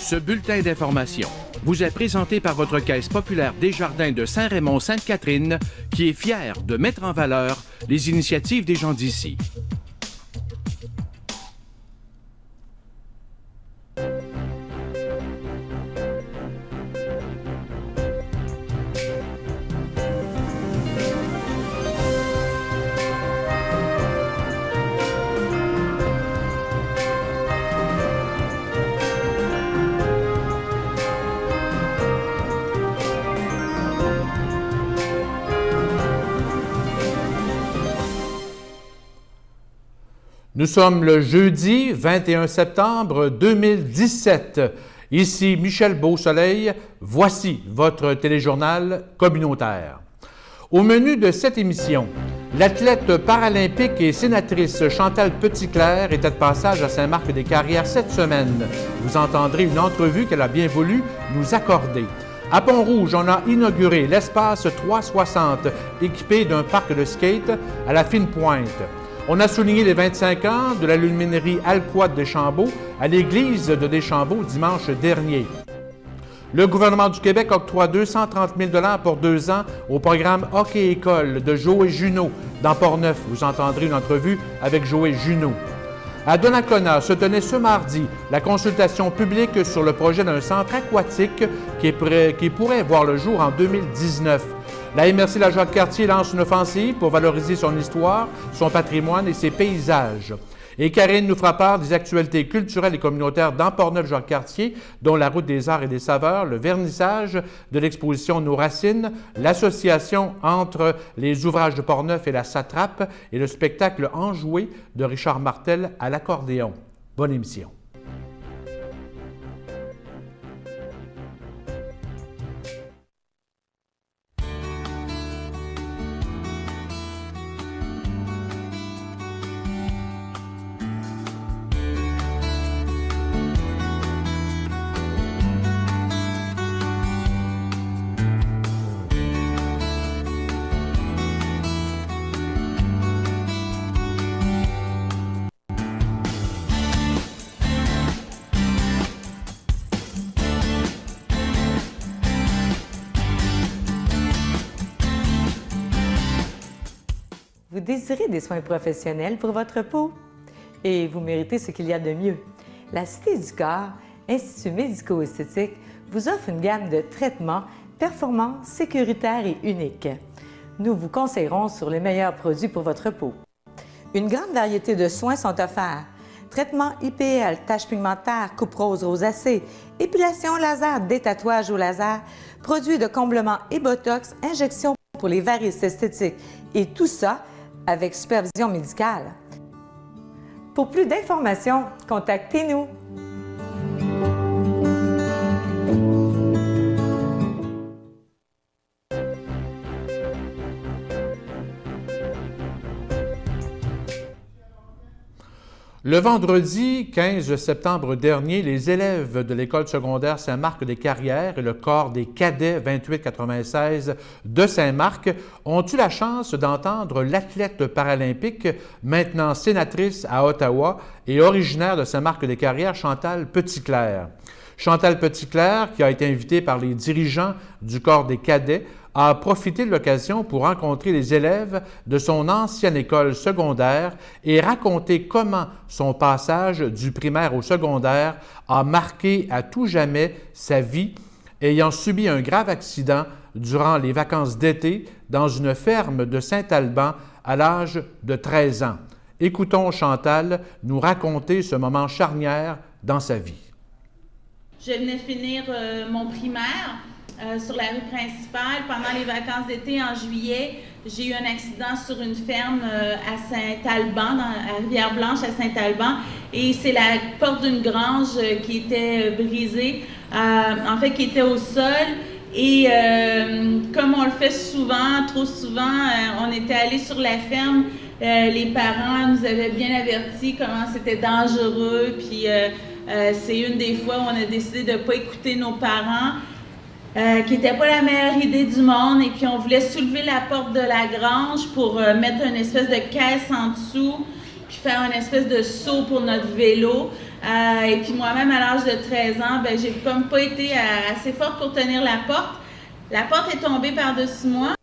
Ce bulletin d'information vous est présenté par votre Caisse populaire Desjardins de Saint-Raymond-Sainte-Catherine, qui est fière de mettre en valeur les initiatives des gens d'ici. Nous sommes le jeudi 21 septembre 2017. Ici Michel Beausoleil. Voici votre téléjournal communautaire. Au menu de cette émission, l'athlète paralympique et sénatrice Chantal Petitclerc était de passage à Saint-Marc-des-Carrières cette semaine. Vous entendrez une entrevue qu'elle a bien voulu nous accorder. À Pont-Rouge, on a inauguré l'espace 360, équipé d'un parc de skate à la fine pointe. On a souligné les 25 ans de la luminerie Alquois de Deschambault à l'église de Deschambault dimanche dernier. Le gouvernement du Québec octroie 230 000 $ pour 2 ans au programme Hockey École de Joël Junot dans Portneuf. Vous entendrez une entrevue avec Joël Junot. À Donnacona se tenait ce mardi la consultation publique sur le projet d'un centre aquatique qui pourrait voir le jour en 2019. La MRC La Jacques-Cartier lance une offensive pour valoriser son histoire, son patrimoine et ses paysages. Et Karine nous fera part des actualités culturelles et communautaires dans Portneuf-Jacques-Cartier, dont la Route des Arts et des Saveurs, le vernissage de l'exposition Nos Racines, l'association entre les ouvrages de Portneuf et la Satrape et le spectacle Enjoué de Richard Martel à l'accordéon. Bonne émission. Vous désirez des soins professionnels pour votre peau? Et vous méritez ce qu'il y a de mieux. La Cité du Corps, Institut médico-esthétique, vous offre une gamme de traitements performants, sécuritaires et uniques. Nous vous conseillerons sur les meilleurs produits pour votre peau. Une grande variété de soins sont offerts. Traitements IPL, taches pigmentaires, coupe rose, rosacée, épilation laser, détatouage au laser, produits de comblement et botox, injections pour les varices esthétiques et tout ça avec supervision médicale. Pour plus d'informations, contactez-nous. Le vendredi 15 septembre dernier, les élèves de l'école secondaire Saint-Marc-des-Carrières et le corps des cadets 2896 de Saint-Marc ont eu la chance d'entendre l'athlète paralympique, maintenant sénatrice à Ottawa et originaire de Saint-Marc-des-Carrières, Chantal Petitclerc. Chantal Petitclerc, qui a été invitée par les dirigeants du corps des cadets, a profité de l'occasion pour rencontrer les élèves de son ancienne école secondaire et raconter comment son passage du primaire au secondaire a marqué à tout jamais sa vie, ayant subi un grave accident durant les vacances d'été dans une ferme de Saint-Alban à l'âge de 13 ans. Écoutons Chantal nous raconter ce moment charnière dans sa vie. Je venais finir mon primaire. Sur la rue principale, pendant les vacances d'été en juillet, j'ai eu un accident sur une ferme à Saint-Alban, à Rivière-Blanche, à Saint-Alban, et c'est la porte d'une grange qui était brisée, en fait qui était au sol, et comme on le fait souvent, trop souvent, on était allé sur la ferme, les parents nous avaient bien avertis comment c'était dangereux, puis c'est une des fois où on a décidé de ne pas écouter nos parents, qui n'était pas la meilleure idée du monde, et puis on voulait soulever la porte de la grange pour mettre une espèce de caisse en dessous puis faire une espèce de saut pour notre vélo. Et puis moi-même, à l'âge de 13 ans, ben, j'ai comme pas été assez forte pour tenir la porte. La porte est tombée par-dessus moi.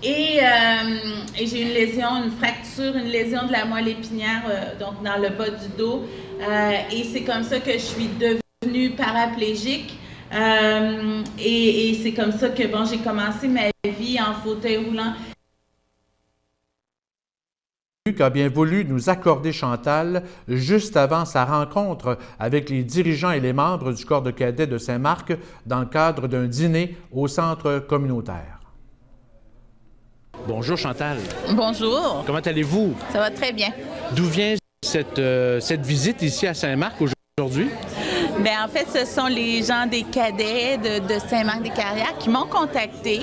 Et j'ai une lésion, une fracture, une lésion de la moelle épinière, donc dans le bas du dos. Et c'est comme ça que je suis devenue paraplégique. Et c'est comme ça que j'ai commencé ma vie en fauteuil roulant. Qui a bien voulu nous accorder Chantal juste avant sa rencontre avec les dirigeants et les membres du corps de cadets de Saint-Marc dans le cadre d'un dîner au centre communautaire. Bonjour Chantal. Bonjour. Comment allez-vous? Ça va très bien. D'où vient cette visite ici à Saint-Marc aujourd'hui? Bien, en fait, ce sont les gens des cadets de Saint-Marc-des-Carrières qui m'ont contacté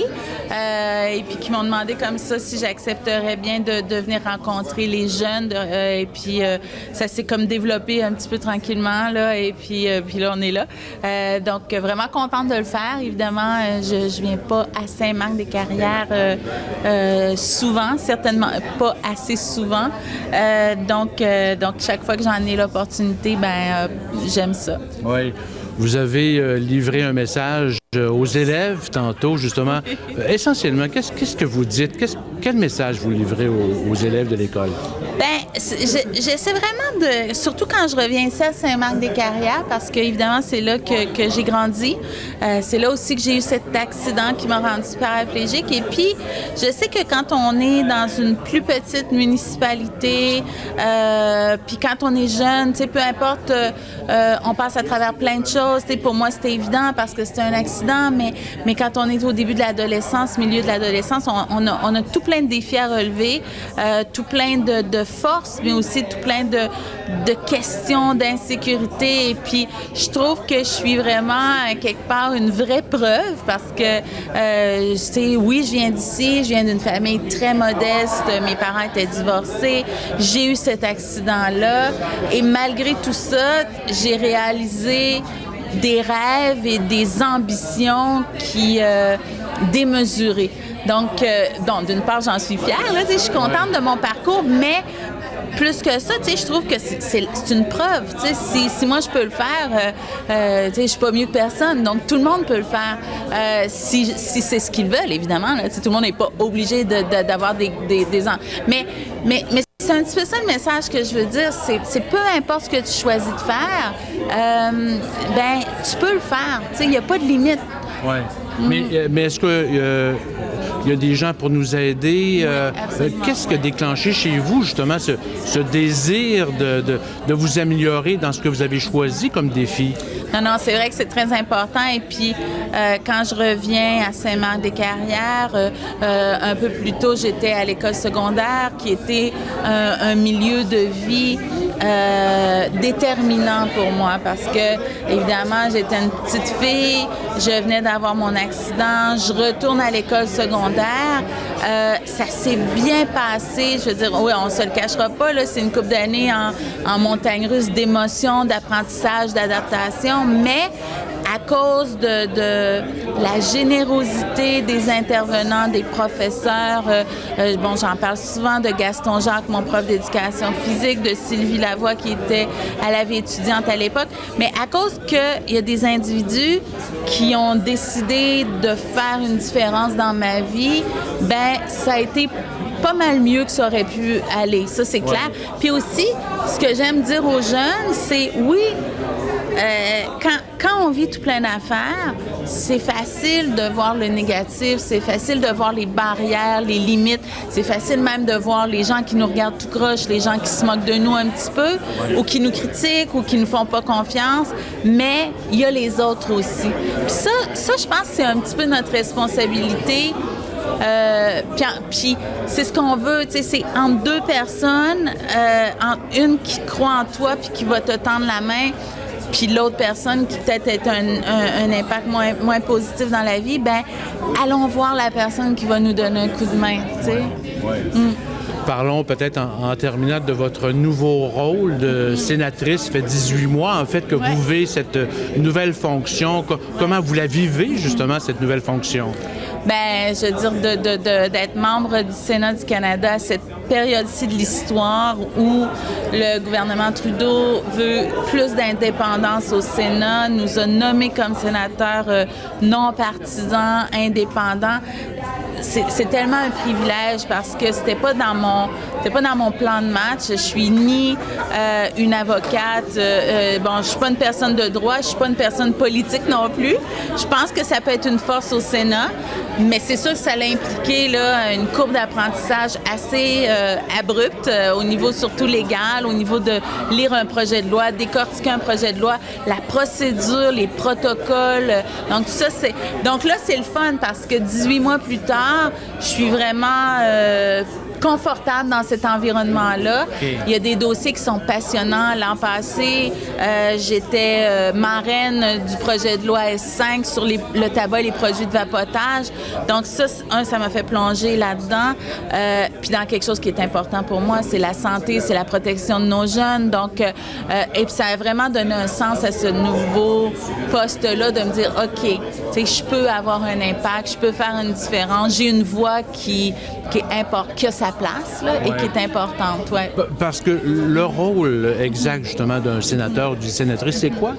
et puis qui m'ont demandé comme ça si j'accepterais bien de venir rencontrer les jeunes. Et puis, ça s'est comme développé un petit peu tranquillement, là, et puis là, on est là. Donc, vraiment contente de le faire. Évidemment, je viens pas à Saint-Marc-des-Carrières souvent, certainement pas assez souvent. Donc, chaque fois que j'en ai l'opportunité, j'aime ça. Oui. Vous avez livré un message aux élèves tantôt, justement. Essentiellement, qu'est-ce que vous dites? Quel message vous livrez aux élèves de l'école? J'essaie vraiment surtout quand je reviens ici à Saint-Marc-des-Carrières, parce qu'évidemment, c'est là que j'ai grandi. C'est là aussi que j'ai eu cet accident qui m'a rendue paraplégique. Et puis, je sais que quand on est dans une plus petite municipalité, puis quand on est jeune, tu sais, peu importe, on passe à travers plein de choses. Tu sais, pour moi, c'était évident parce que c'était un accident, mais quand on est au début de l'adolescence, milieu de l'adolescence, on a tout plein de défis à relever, tout plein de force, mais aussi tout plein de questions, d'insécurité. Et puis, je trouve que je suis vraiment, quelque part, une vraie preuve parce que, tu sais, oui, je viens d'ici, je viens d'une famille très modeste, mes parents étaient divorcés, j'ai eu cet accident-là et malgré tout ça, j'ai réalisé des rêves et des ambitions qui démesurées. Donc, d'une part, j'en suis fière, là, je suis contente de mon parcours, mais plus que ça, tu sais, je trouve que c'est une preuve. Tu sais, si moi je peux le faire, tu sais, je suis pas mieux que personne. Donc tout le monde peut le faire si c'est ce qu'ils veulent, évidemment. Là, tu sais, tout le monde n'est pas obligé d'avoir des mais c'est un petit peu ça le message que je veux dire. C'est peu importe ce que tu choisis de faire, tu peux le faire. Tu sais, il n'y a pas de limite. Oui. Mais est-ce que il y a des gens pour nous aider? Qu'est-ce qui a déclenché chez vous, justement, ce désir de vous améliorer dans ce que vous avez choisi comme défi? Non, c'est vrai que c'est très important. Et puis, quand je reviens à Saint-Marc-des-Carrières, un peu plus tôt, j'étais à l'école secondaire, qui était un milieu de vie déterminant pour moi parce que, évidemment, j'étais une petite fille, je venais d'avoir mon accident, je retourne à l'école secondaire. Ça s'est bien passé. Je veux dire, oui, on se le cachera pas, là, c'est une couple d'années en montagne russe d'émotions, d'apprentissage, d'adaptation, mais à cause de la générosité des intervenants, des professeurs, j'en parle souvent de Gaston Jacques, mon prof d'éducation physique, de Sylvie Lavoie qui était à la vie étudiante à l'époque, mais à cause qu'il y a des individus qui ont décidé de faire une différence dans ma vie, ça a été pas mal mieux que ça aurait pu aller, ça c'est clair. Puis aussi, ce que j'aime dire aux jeunes, c'est oui, quand on vit tout plein d'affaires, c'est facile de voir le négatif, c'est facile de voir les barrières, les limites, c'est facile même de voir les gens qui nous regardent tout croche, les gens qui se moquent de nous un petit peu, ou qui nous critiquent, ou qui nous font pas confiance, mais il y a les autres aussi. Puis ça, je pense que c'est un petit peu notre responsabilité. Puis c'est ce qu'on veut, tu sais, c'est entre deux personnes, entre une qui croit en toi puis qui va te tendre la main, puis l'autre personne qui peut-être a un impact moins positif dans la vie, allons voir la personne qui va nous donner un coup de main, tu sais. Ouais. parlons peut-être en terminant de votre nouveau rôle de sénatrice. Ça fait 18 mois, en fait, que vous vivez cette nouvelle fonction. Comment vous la vivez, justement, cette nouvelle fonction? Bien, je veux dire, d'être membre du Sénat du Canada à cette période-ci de l'histoire où le gouvernement Trudeau veut plus d'indépendance au Sénat, nous a nommés comme sénateurs non partisans, indépendants. C'est tellement un privilège parce que c'était pas dans mon plan de match. Je suis ni une avocate. Je suis pas une personne de droit. Je suis pas une personne politique non plus. Je pense que ça peut être une force au Sénat, mais c'est sûr que ça l'a impliqué là une courbe d'apprentissage assez abrupte au niveau surtout légal, au niveau de lire un projet de loi, décortiquer un projet de loi, la procédure, les protocoles. Donc tout ça donc là c'est le fun parce que 18 mois plus tard, je suis vraiment confortable dans cet environnement-là. Okay. Il y a des dossiers qui sont passionnants. L'an passé, j'étais marraine du projet de loi S5 sur le tabac et les produits de vapotage. Donc ça m'a fait plonger là-dedans. Puis dans quelque chose qui est important pour moi, c'est la santé, c'est la protection de nos jeunes. Donc, et puis ça a vraiment donné un sens à ce nouveau poste-là de me dire, OK, tu sais, je peux avoir un impact, je peux faire une différence. J'ai une voix qui a sa place là, et qui est importante. Ouais. Parce que le rôle exact, justement, d'un sénateur ou d'une sénatrice, c'est quoi?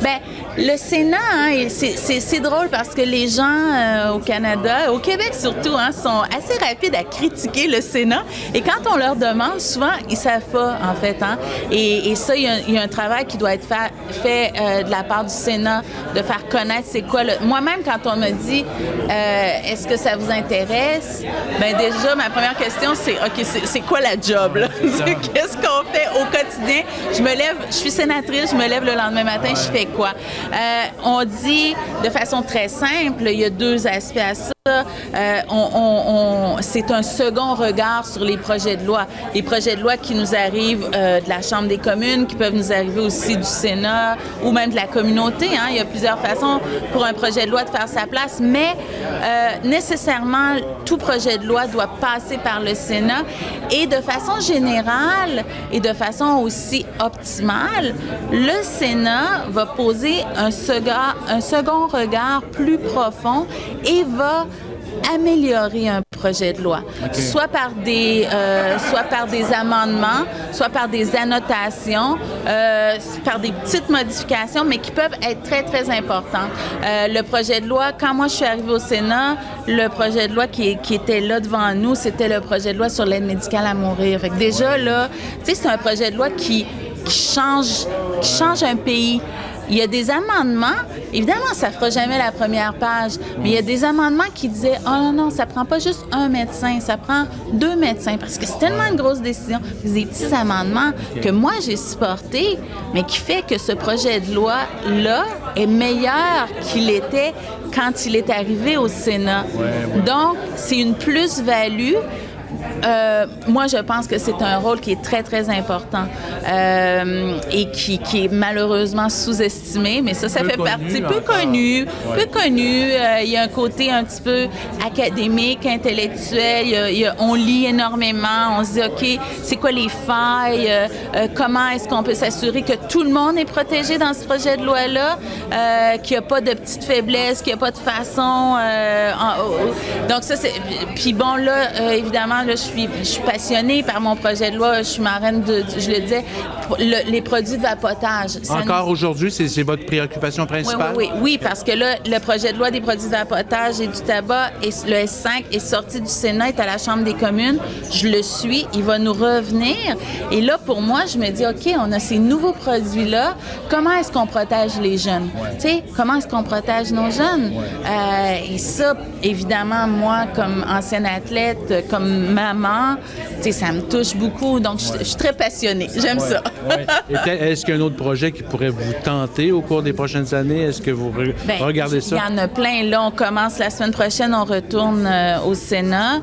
Bien, le Sénat, hein, c'est drôle parce que les gens au Canada, au Québec surtout, hein, sont assez rapides à critiquer le Sénat. Et quand on leur demande, souvent, ils ne savent pas, en fait. Hein. Et ça, il y a un travail qui doit être fait de la part du Sénat, de faire connaître c'est quoi le... Moi-même, quand on me dit est-ce que ça vous intéresse? Bien, déjà, ma première question, c'est OK, c'est quoi la job, là? Qu'est-ce qu'on fait au quotidien? Je me lève, je suis sénatrice, je me lève le lendemain matin, je fais quoi? On dit de façon très simple, il y a deux aspects à ça. C'est un second regard sur les projets de loi. Les projets de loi qui nous arrivent de la Chambre des communes, qui peuvent nous arriver aussi du Sénat ou même de la communauté. Hein. Il y a plusieurs façons pour un projet de loi de faire sa place, mais nécessairement, tout projet de loi doit passer par le Sénat et de façon générale et de façon aussi optimale, le Sénat va poser un second regard plus profond et va améliorer un projet de loi, soit par des amendements, soit par des annotations, par des petites modifications, mais qui peuvent être très, très importantes. Le projet de loi, quand moi je suis arrivée au Sénat, le projet de loi qui était là devant nous, c'était le projet de loi sur l'aide médicale à mourir. Fait que déjà, là, tu sais, c'est un projet de loi qui change un pays. Il y a des amendements, évidemment, ça ne fera jamais la première page, mais il y a des amendements qui disaient « Oh non, ça ne prend pas juste un médecin, ça prend 2 médecins. » Parce que c'est tellement une grosse décision. C'est des petits amendements que moi, j'ai supportés, mais qui fait que ce projet de loi-là est meilleur qu'il était quand il est arrivé au Sénat. Donc, c'est une plus-value. Moi, je pense que c'est un rôle qui est très, très important et qui est malheureusement sous-estimé, mais ça fait partie, peu connu. Il y a un côté un petit peu académique, intellectuel. On lit énormément. On se dit, OK, c'est quoi les failles? Comment est-ce qu'on peut s'assurer que tout le monde est protégé dans ce projet de loi-là? Qu'il n'y a pas de petites faiblesses, qu'il n'y a pas de façon... Donc ça, c'est... Puis bon, là, évidemment, là, je suis passionnée par mon projet de loi. Je suis marraine je le disais, les produits de vapotage. Encore aujourd'hui, c'est votre préoccupation principale? Oui, parce que là, le projet de loi des produits de vapotage et du tabac, et le S5 est sorti du Sénat, est à la Chambre des communes. Je le suis, il va nous revenir. Et là, pour moi, je me dis, OK, on a ces nouveaux produits-là. Comment est-ce qu'on protège les jeunes? Tu sais, comment est-ce qu'on protège nos jeunes? Et ça, évidemment, moi, comme ancienne athlète, comme maman, tu sais, ça me touche beaucoup. Donc, je suis très passionnée. J'aime ça. Est-ce qu'il y a un autre projet qui pourrait vous tenter au cours des prochaines années? Est-ce que vous regardez ça? Il y en a plein. Là, on commence la semaine prochaine, on retourne au Sénat.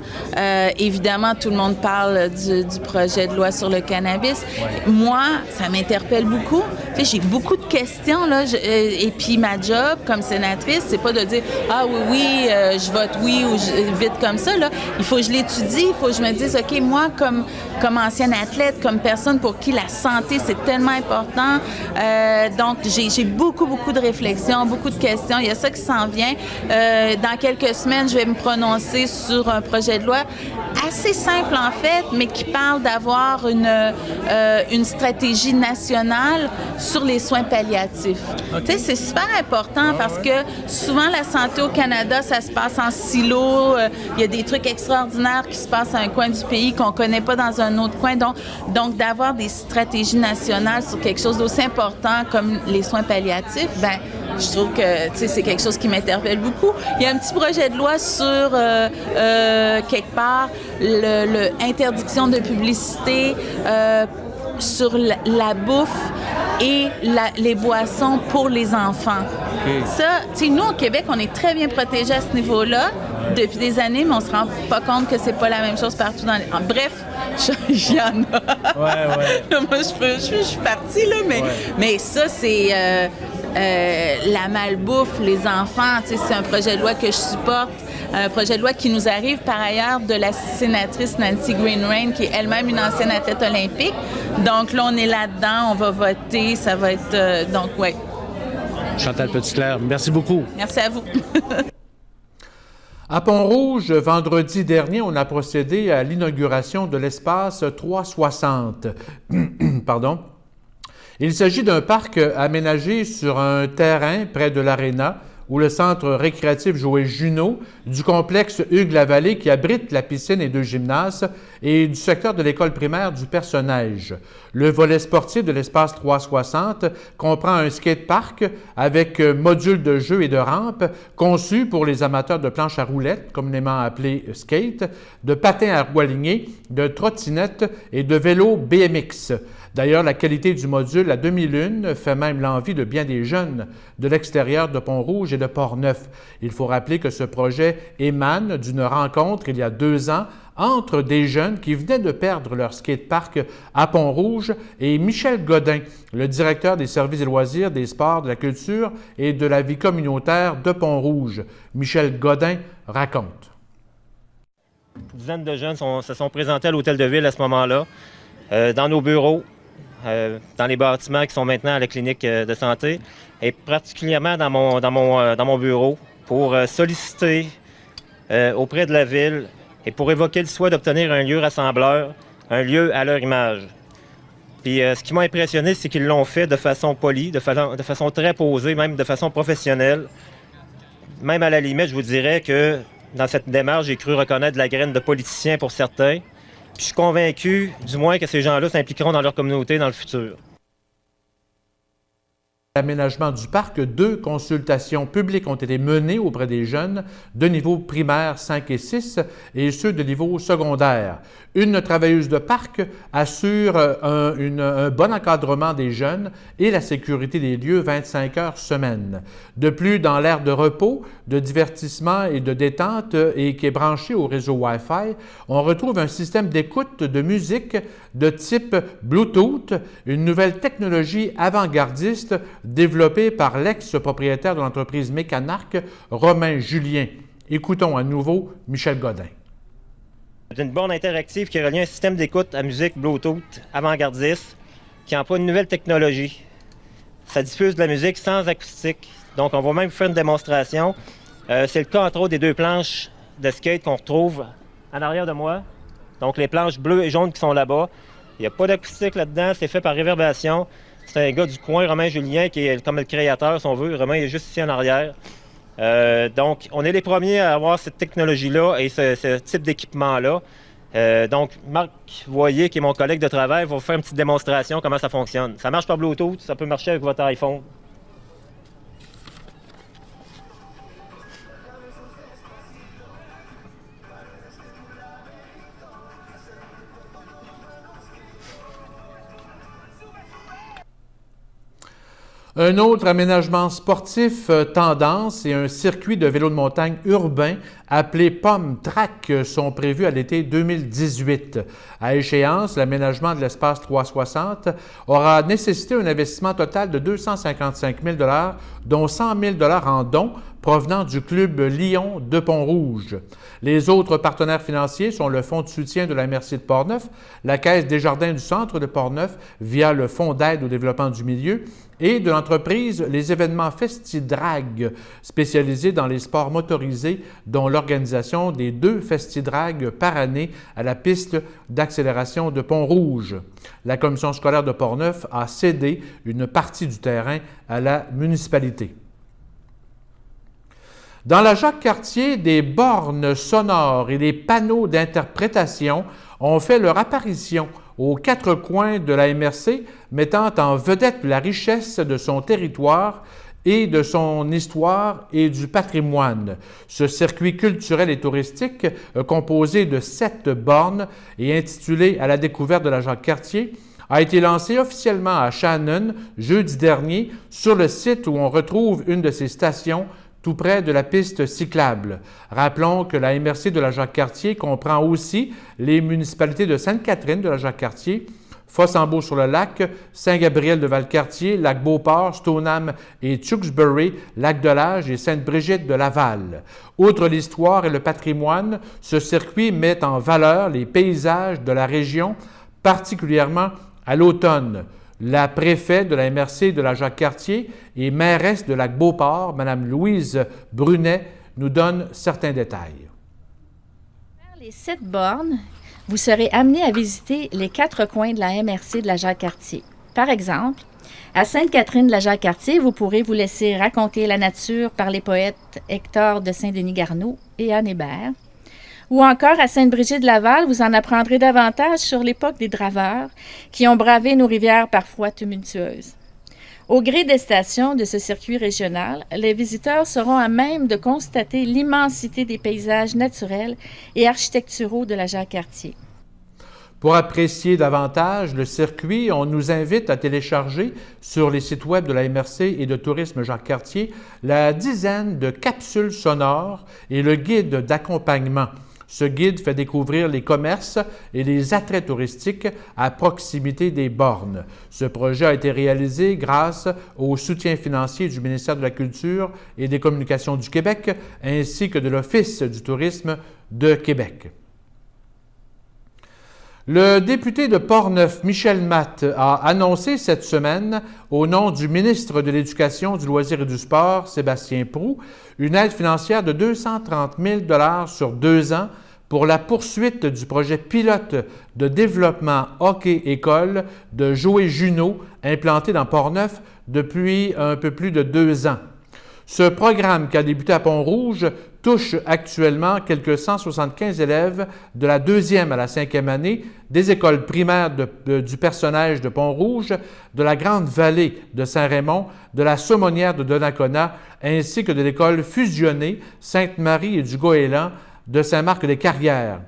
Évidemment, tout le monde parle du projet de loi sur le cannabis. Moi, ça m'interpelle beaucoup. Tu sais, j'ai beaucoup de questions, là, et puis ma job comme sénatrice, c'est pas de dire « Ah oui, je vote oui » ou vite comme ça, là. Il faut que je l'étudie, il faut que je me dise « OK, moi, comme ancienne athlète, comme personne pour qui la santé, c'est tellement important. Donc, j'ai beaucoup de réflexions, beaucoup de questions. Il y a ça qui s'en vient. Dans quelques semaines, je vais me prononcer sur un projet de loi assez simple, en fait, mais qui parle d'avoir une stratégie nationale sur les soins palliatifs. Okay. Tu sais, c'est super important parce que souvent, la santé au Canada, ça se passe en silo. Il y a des trucs extraordinaires qui se passent à un coin du pays qu'on connaît pas dans un autre coin. Donc d'avoir des stratégies nationales sur quelque chose d'aussi important comme les soins palliatifs, ben je trouve que c'est quelque chose qui m'interpelle beaucoup. Il y a un petit projet de loi sur, quelque part, l'interdiction de publicité sur la bouffe et les boissons pour les enfants. Okay. Ça, tu sais, nous, au Québec, on est très bien protégés à ce niveau-là depuis des années, mais on se rend pas compte que c'est pas la même chose partout dans les... Bref, il y en a. Ouais. Moi, je suis partie, là, mais ça, c'est... la malbouffe, les enfants, tu sais, c'est un projet de loi que je supporte. Un projet de loi qui nous arrive par ailleurs de la sénatrice Nancy Greenrain, qui est elle-même une ancienne athlète olympique. Donc là, on est là-dedans, on va voter, ça va être... donc, ouais. Chantal Petitclerc, merci beaucoup. Merci à vous. À Pont-Rouge, vendredi dernier, on a procédé à l'inauguration de l'espace 360. Pardon. Il s'agit d'un parc aménagé sur un terrain près de l'aréna ou le centre récréatif Joël Junot, du complexe Hugues-Lavallée qui abrite la piscine et 2 gymnases et du secteur de l'école primaire du Personnage. Le volet sportif de l'espace 360 comprend un skatepark avec module de jeu et de rampe conçu pour les amateurs de planches à roulettes, communément appelées skate, de patins à roues alignées, de trottinettes et de vélos BMX. D'ailleurs, la qualité du module à demi-lune fait même l'envie de bien des jeunes de l'extérieur de Pont-Rouge et de Port-Neuf. Il faut rappeler que ce projet émane d'une rencontre il y a 2 ans entre des jeunes qui venaient de perdre leur skatepark à Pont-Rouge et Michel Godin, le directeur des services et loisirs, des sports, de la culture et de la vie communautaire de Pont-Rouge. Michel Godin raconte. Une dizaine de jeunes se sont présentés à l'hôtel de ville à ce moment-là, dans nos bureaux, dans les bâtiments qui sont maintenant à la clinique de santé, et particulièrement dans mon bureau, pour solliciter auprès de la ville et pour évoquer le souhait d'obtenir un lieu rassembleur, un lieu à leur image. Puis ce qui m'a impressionné, c'est qu'ils l'ont fait de façon polie, de façon très posée, même de façon professionnelle. Même à la limite, je vous dirais que dans cette démarche, j'ai cru reconnaître de la graine de politicien pour certains. Puis je suis convaincu, du moins, que ces gens-là s'impliqueront dans leur communauté dans le futur. L'aménagement du parc, 2 consultations publiques ont été menées auprès des jeunes de niveau primaire 5 et 6 et ceux de niveau secondaire. Une travailleuse de parc assure un bon encadrement des jeunes et la sécurité des lieux 25 heures semaine. De plus, dans l'aire de repos, de divertissement et de détente et qui est branché au réseau Wi-Fi, on retrouve un système d'écoute de musique de type Bluetooth, une nouvelle technologie avant-gardiste développée par l'ex-propriétaire de l'entreprise Mécanarc, Romain Julien. Écoutons à nouveau Michel Godin. C'est une borne interactive qui relie un système d'écoute à musique Bluetooth avant-gardiste qui emploie une nouvelle technologie. Ça diffuse de la musique sans acoustique. Donc, on va même faire une démonstration. C'est le cas, entre autres, des 2 planches de skate qu'on retrouve en arrière de moi. Donc, les planches bleues et jaunes qui sont là-bas. Il n'y a pas d'acoustique là-dedans, c'est fait par réverbération. C'est un gars du coin, Romain Julien, qui est comme le créateur, si on veut. Romain est juste ici en arrière. Donc, on est les premiers à avoir cette technologie-là et ce type d'équipement-là. Donc, Marc Voyer, qui est mon collègue de travail, va vous faire une petite démonstration comment ça fonctionne. Ça marche par Bluetooth, ça peut marcher avec votre iPhone. Un autre aménagement sportif tendance et un circuit de vélo de montagne urbain appelé Pomme Track sont prévus à l'été 2018. À échéance, l'aménagement de l'espace 360 aura nécessité un investissement total de 255 000 $, dont 100 000 $ en dons provenant du club Lyon de Pont-Rouge. Les autres partenaires financiers sont le Fonds de soutien de la MRC de Portneuf, la Caisse des jardins du centre de Portneuf via le Fonds d'aide au développement du milieu et de l'entreprise Les événements Festi-Drag, spécialisés dans les sports motorisés, dont l'organisation des 2 Festi-Drag par année à la piste d'accélération de Pont-Rouge. La commission scolaire de Portneuf a cédé une partie du terrain à la municipalité. Dans la Jacques-Cartier, des bornes sonores et des panneaux d'interprétation ont fait leur apparition aux 4 coins de la MRC, mettant en vedette la richesse de son territoire et de son histoire et du patrimoine. Ce circuit culturel et touristique, composé de 7 bornes et intitulé « À la découverte de la Jacques-Cartier », a été lancé officiellement à Shannon jeudi dernier sur le site où on retrouve une de ses stations tout près de la piste cyclable. Rappelons que la MRC de la Jacques-Cartier comprend aussi les municipalités de Sainte-Catherine de la Jacques-Cartier, Fossambeau-sur-le-Lac, Saint-Gabriel-de-Valcartier, Lac-Beauport, Stoneham et Tewksbury, Lac-de-Lage et Sainte-Brigitte de Laval. Outre l'histoire et le patrimoine, ce circuit met en valeur les paysages de la région, particulièrement à l'automne. La préfète de la MRC de la Jacques-Cartier et mairesse de Lac-Beauport, Mme Louise Brunet, nous donne certains détails. Vers les 7 bornes, vous serez amené à visiter les 4 coins de la MRC de la Jacques-Cartier. Par exemple, à Sainte-Catherine de la Jacques-Cartier, vous pourrez vous laisser raconter la nature par les poètes Hector de Saint-Denis-Garneau et Anne Hébert. Ou encore à Sainte-Brigitte-de-Laval, vous en apprendrez davantage sur l'époque des draveurs qui ont bravé nos rivières parfois tumultueuses. Au gré des stations de ce circuit régional, les visiteurs seront à même de constater l'immensité des paysages naturels et architecturaux de la Jacques-Cartier. Pour apprécier davantage le circuit, on nous invite à télécharger sur les sites web de la MRC et de Tourisme Jacques-Cartier la dizaine de capsules sonores et le guide d'accompagnement. Ce guide fait découvrir les commerces et les attraits touristiques à proximité des bornes. Ce projet a été réalisé grâce au soutien financier du ministère de la Culture et des Communications du Québec ainsi que de l'Office du tourisme de Québec. Le député de Portneuf, Michel Matte, a annoncé cette semaine, au nom du ministre de l'Éducation, du Loisir et du Sport, Sébastien Proulx, une aide financière de 230 000 $ sur 2 ans pour la poursuite du projet pilote de développement hockey-école de Joé Junot, implanté dans Portneuf depuis un peu plus de 2 ans. Ce programme, qui a débuté à Pont-Rouge, touche actuellement quelques 175 élèves de la 2e à la 5e année des écoles primaires du Personnage de Pont-Rouge, de la Grande Vallée de Saint-Raymond, de la Saumonière de Donnacona, ainsi que de l'école fusionnée Sainte-Marie et du Goéland de Saint-Marc-des-Carrières.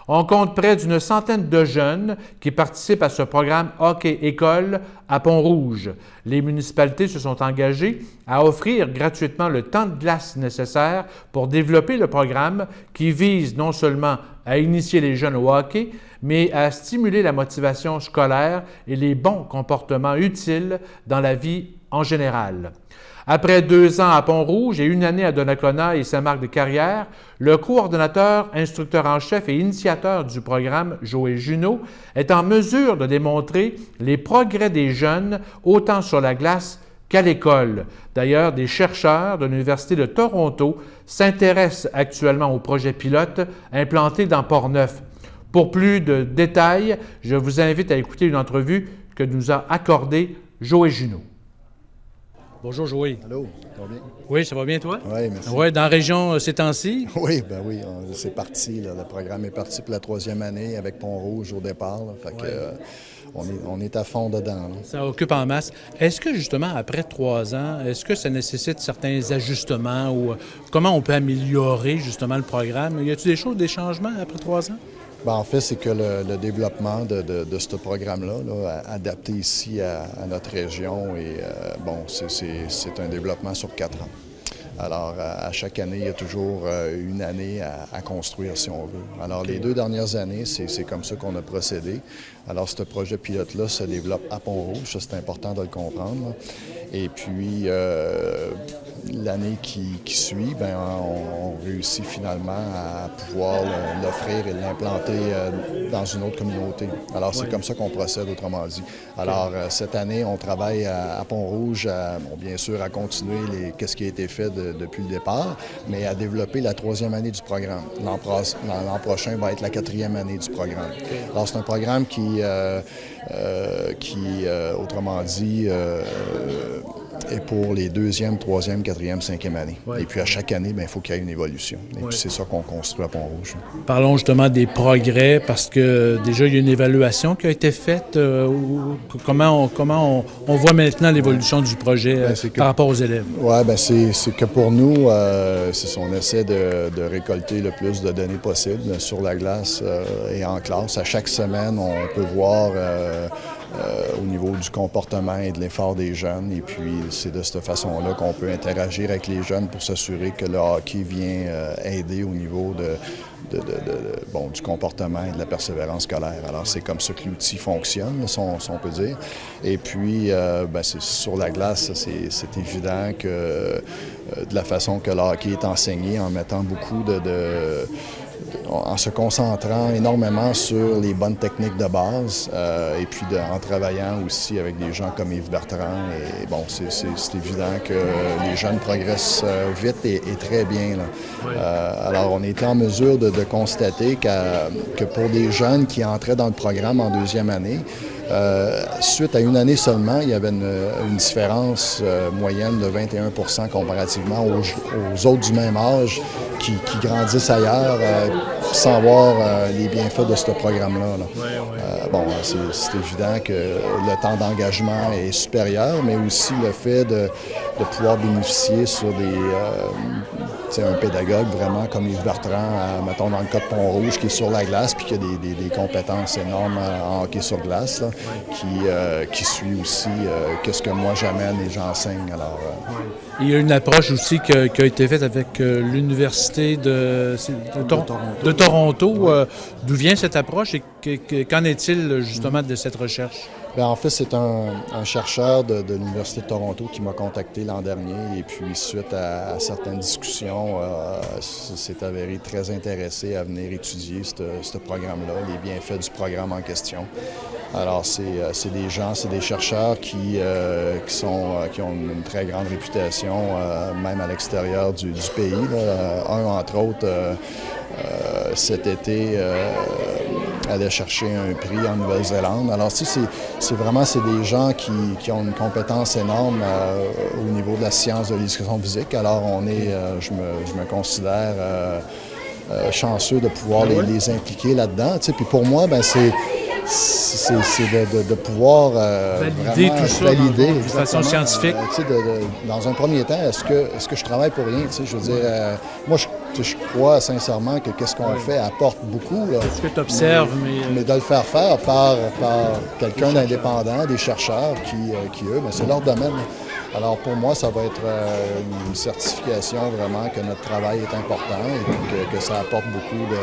On compte près d'une centaine de jeunes qui participent à ce programme Hockey-École à Pont-Rouge. Les municipalités se sont engagées à offrir gratuitement le temps de glace nécessaire pour développer le programme qui vise non seulement à initier les jeunes au hockey, mais à stimuler la motivation scolaire et les bons comportements utiles dans la vie en général. Après 2 ans à Pont-Rouge et 1 année à Donnacona et Saint-Marc-des-Carrières, le coordonnateur, instructeur en chef et initiateur du programme Joé Junot est en mesure de démontrer les progrès des jeunes autant sur la glace qu'à l'école. D'ailleurs, des chercheurs de l'Université de Toronto s'intéressent actuellement au projet pilote implanté dans Portneuf. Pour plus de détails, je vous invite à écouter une entrevue que nous a accordée Joé Junot. Bonjour Joé. Allô, ça va bien? Oui, ça va bien toi? Oui, merci. Oui, dans la région ces temps-ci? Oui, ben oui, c'est parti. Là. Le programme est parti pour la 3e année avec Pont-Rouge au départ. Là, fait que, on est à fond dedans. Là. Ça occupe en masse. Est-ce que justement, après 3 ans, est-ce que ça nécessite certains ajustements ou comment on peut améliorer justement le programme? Y a-t-il des changements après 3 ans? Ben, en fait, c'est que le développement de ce programme-là, là, adapté ici à notre région, et bon, c'est un développement sur 4 ans. Alors, à chaque année, il y a toujours une année à construire, si on veut. Alors, les 2 dernières années, c'est comme ça qu'on a procédé. Alors, ce projet pilote-là se développe à Pont-Rouge, ça, c'est important de le comprendre. Et puis, l'année qui suit, bien, on réussit finalement à pouvoir l'offrir et l'implanter dans une autre communauté. Alors, c'est comme ça qu'on procède, autrement dit. Alors, cette année, on travaille à Pont-Rouge, bon, bien sûr, à continuer qu'est-ce qui a été fait depuis le départ, mais à développer la 3e année du programme. L'an prochain va être la 4e année du programme. Alors, c'est un programme qui autrement dit, est pour les 2e, 3e, 4e, 5e années. Et puis, à chaque année, il faut qu'il y ait une évolution. Et puis, c'est ça qu'on construit à Pont-Rouge. Parlons justement des progrès, parce que déjà, il y a une évaluation qui a été faite. Comment on voit maintenant l'évolution du projet par rapport aux élèves? Oui, bien, c'est que pour nous, on essaie de récolter le plus de données possible sur la glace et en classe. À chaque semaine, on peut voir au niveau du comportement et de l'effort des jeunes. Et puis, c'est de cette façon-là qu'on peut interagir avec les jeunes pour s'assurer que le hockey vient aider au niveau du comportement et de la persévérance scolaire. Alors, c'est comme ça que l'outil fonctionne, si on peut dire. Et puis, c'est sur la glace, c'est évident que de la façon que le hockey est enseigné, en mettant beaucoup en se concentrant énormément sur les bonnes techniques de base et puis en travaillant aussi avec des gens comme Yves Bertrand. Et bon, c'est évident que les jeunes progressent vite et très bien, là. Oui. Alors, on était en mesure de constater que pour des jeunes qui entraient dans le programme en 2e année, suite à une année seulement, il y avait une différence moyenne de 21% comparativement aux autres du même âge qui grandissent ailleurs sans voir les bienfaits de ce programme-là. Là. Bon, c'est évident que le temps d'engagement est supérieur, mais aussi le fait de pouvoir bénéficier sur un pédagogue vraiment comme Yves Bertrand, mettons dans le cas de Pont-Rouge, qui est sur la glace puis qui a des compétences énormes en hockey sur glace, là, qui suit aussi qu'est-ce que moi j'amène et j'enseigne. Alors, Il y a une approche aussi qui a été faite avec l'Université de Toronto. D'où vient cette approche et qu'en est-il justement de cette recherche? Bien, en fait, c'est un chercheur de l'Université de Toronto qui m'a contacté l'an dernier et puis suite à certaines discussions, s'est avéré très intéressé à venir étudier ce programme-là, les bienfaits du programme en question. Alors, c'est des gens, c'est des chercheurs qui ont une très grande réputation, même à l'extérieur du pays. Là. Un, entre autres, cet été, allait chercher un prix en Nouvelle-Zélande. Alors, tu sais, c'est des gens qui ont une compétence énorme au niveau de la science de l'éducation physique. Alors, je me considère chanceux de pouvoir les impliquer là-dedans. Tu sais, puis pour moi, ben c'est de pouvoir valider tout ça valider, de façon scientifique. Dans un premier temps, est-ce que je travaille pour rien? Je veux dire, moi, je crois sincèrement que qu'est-ce qu'on fait apporte beaucoup. Est-ce que tu observes? Mais de le faire par quelqu'un d'indépendant, des chercheurs qui eux, ben, c'est leur domaine. Alors pour moi, ça va être une certification vraiment que notre travail est important et que ça apporte beaucoup de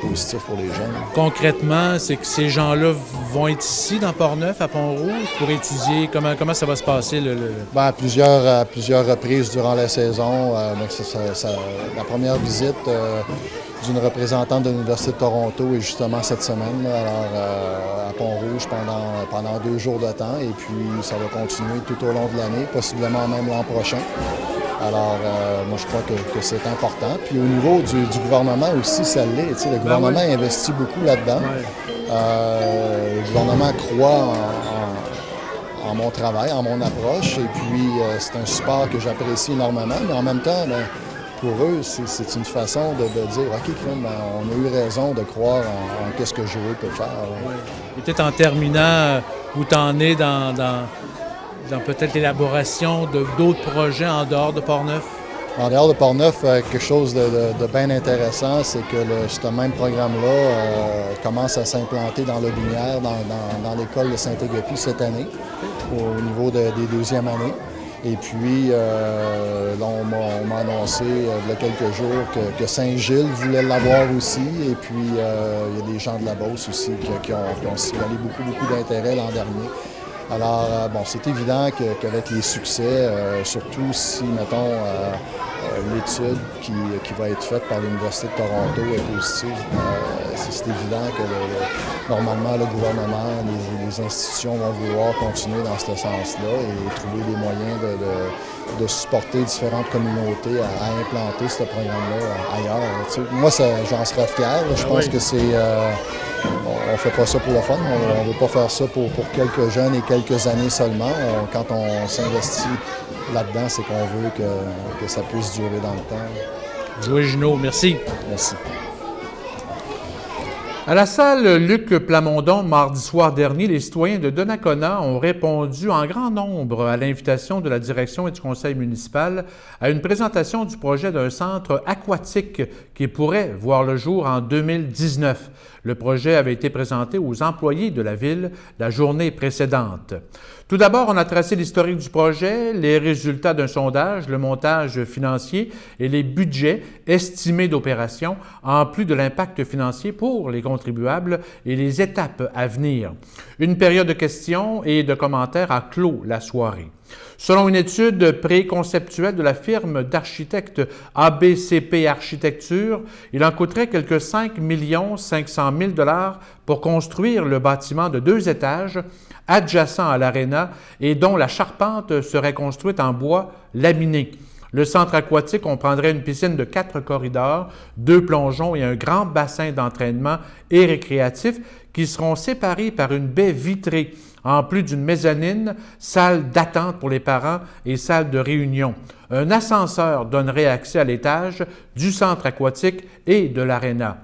positif pour les jeunes. Concrètement, c'est que ces gens-là vont être ici, dans Port-Neuf, à Pont-Rouge, pour étudier comment ça va se passer? Bien, à plusieurs reprises durant la saison. La première visite d'une représentante de l'Université de Toronto est justement cette semaine, à Pont-Rouge pendant 2 jours de temps. Et puis, ça va continuer tout au long de l'année, possiblement même l'an prochain. Alors, moi, je crois que c'est important. Puis au niveau du gouvernement aussi, ça l'est. Le gouvernement investit beaucoup là-dedans. Le gouvernement croit en mon travail, en mon approche. Et puis, c'est un support que j'apprécie énormément. Mais en même temps, pour eux, c'est une façon de dire « OK, on a eu raison de croire en qu'est-ce que Joey peut faire. » Et peut-être en terminant, où tu en es dans peut-être l'élaboration d'autres projets en dehors de Port-Neuf? En dehors de Portneuf, quelque chose de bien intéressant, c'est que ce même programme-là commence à s'implanter dans l'Aubinière, dans l'école de Saint-Égrépie cette année, au niveau des deuxièmes années. Et puis, là, on m'a annoncé il y a quelques jours que Saint-Gilles voulait l'avoir aussi. Et puis, il y a des gens de la Beauce aussi qui ont signalé beaucoup d'intérêt l'an dernier. Alors, bon, c'est évident qu'avec les succès, surtout si, mettons, l'étude qui va être faite par l'Université de Toronto est positive, c'est évident que normalement, le gouvernement, les institutions vont vouloir continuer dans ce sens-là et trouver des moyens de supporter différentes communautés à implanter ce programme-là ailleurs. Tu sais, moi, j'en serais fier. Je pense que c'est... on ne fait pas ça pour le fun. On ne veut pas faire ça pour quelques jeunes et quelques années seulement. Quand on s'investit là-dedans, c'est qu'on veut que ça puisse durer dans le temps. Joël Junot, merci. Merci. À la salle Luc Plamondon, mardi soir dernier, les citoyens de Donnacona ont répondu en grand nombre à l'invitation de la direction et du conseil municipal à une présentation du projet d'un centre aquatique qui pourrait voir le jour en 2019. Le projet avait été présenté aux employés de la ville la journée précédente. Tout d'abord, on a tracé l'historique du projet, les résultats d'un sondage, le montage financier et les budgets estimés d'opération, en plus de l'impact financier pour les contribuables et les étapes à venir. Une période de questions et de commentaires a clos la soirée. Selon une étude préconceptuelle de la firme d'architectes ABCP Architecture, il en coûterait quelque 5 500 000 $ pour construire le bâtiment de 2 étages adjacent à l'aréna et dont la charpente serait construite en bois laminé. Le centre aquatique comprendrait une piscine de 4 corridors, 2 plongeons et un grand bassin d'entraînement et récréatif qui seront séparés par une baie vitrée, en plus d'une mezzanine, salle d'attente pour les parents et salle de réunion. Un ascenseur donnerait accès à l'étage du centre aquatique et de l'aréna.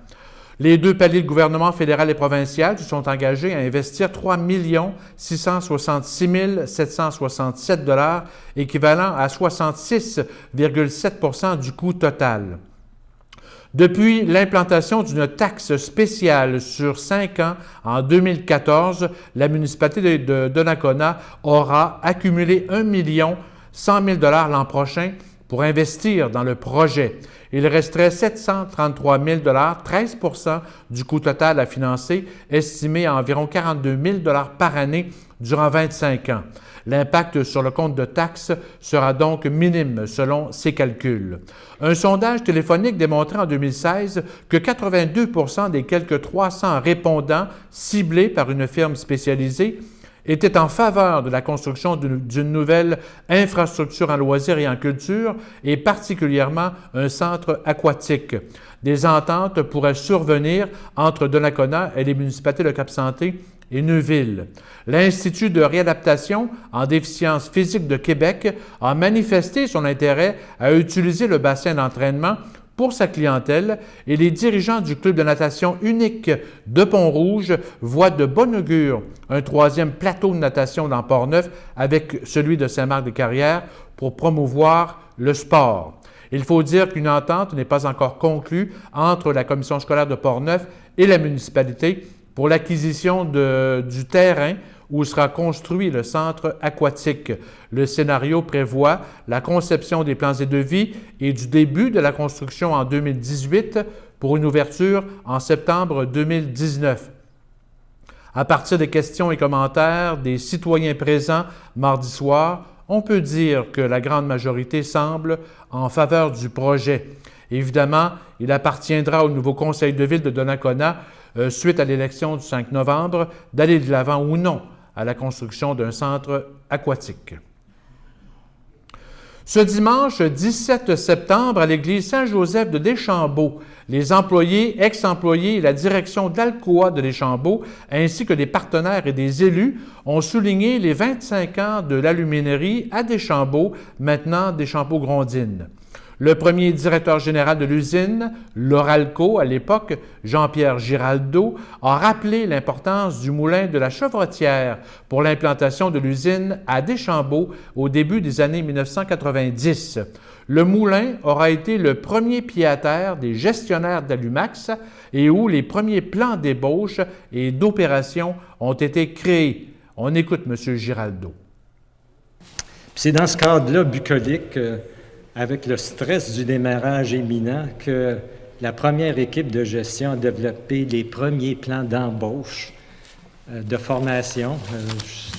Les 2 paliers de gouvernement fédéral et provincial se sont engagés à investir 3 666 767 $, équivalent à 66,7 % du coût total. Depuis l'implantation d'une taxe spéciale sur 5 ans en 2014, la municipalité de Donnacona aura accumulé 1 100 000 $ l'an prochain pour investir dans le projet. Il resterait 733 000 $, 13 % du coût total à financer, estimé à environ 42 000 $ par année durant 25 ans. L'impact sur le compte de taxes sera donc minime selon ces calculs. Un sondage téléphonique démontrait en 2016 que 82 % des quelques 300 répondants ciblés par une firme spécialisée étaient en faveur de la construction d'une nouvelle infrastructure en loisirs et en culture, et particulièrement un centre aquatique. Des ententes pourraient survenir entre Donnacona et les municipalités de Cap-Santé et Neuville. L'Institut de réadaptation en déficience physique de Québec a manifesté son intérêt à utiliser le bassin d'entraînement pour sa clientèle et les dirigeants du club de natation unique de Pont-Rouge voient de bon augure un 3e plateau de natation dans Portneuf avec celui de Saint-Marc-des-Carrières pour promouvoir le sport. Il faut dire qu'une entente n'est pas encore conclue entre la commission scolaire de Portneuf et la municipalité pour l'acquisition du terrain où sera construit le centre aquatique. Le scénario prévoit la conception des plans et devis et du début de la construction en 2018 pour une ouverture en septembre 2019. À partir des questions et commentaires des citoyens présents mardi soir, on peut dire que la grande majorité semble en faveur du projet. Évidemment, il appartiendra au nouveau conseil de ville de Donnacona, suite à l'élection du 5 novembre, d'aller de l'avant ou non à la construction d'un centre aquatique. Ce dimanche 17 septembre, à l'église Saint-Joseph de Deschambault, les employés, ex-employés et la direction d'Alcoa de Deschambault, ainsi que des partenaires et des élus, ont souligné les 25 ans de l'aluminerie à Deschambault, maintenant Deschambault-Grondines. Le premier directeur général de l'usine, Loralco à l'époque, Jean-Pierre Giraldo, a rappelé l'importance du moulin de la Chevrotière pour l'implantation de l'usine à Deschambault au début des années 1990. Le moulin aura été le premier pied-à-terre des gestionnaires d'Alumax et où les premiers plans d'ébauche et d'opération ont été créés. On écoute M. Giraldo. C'est dans ce cadre-là bucolique, avec le stress du démarrage imminent, que la première équipe de gestion a développé les premiers plans d'embauche, de formation.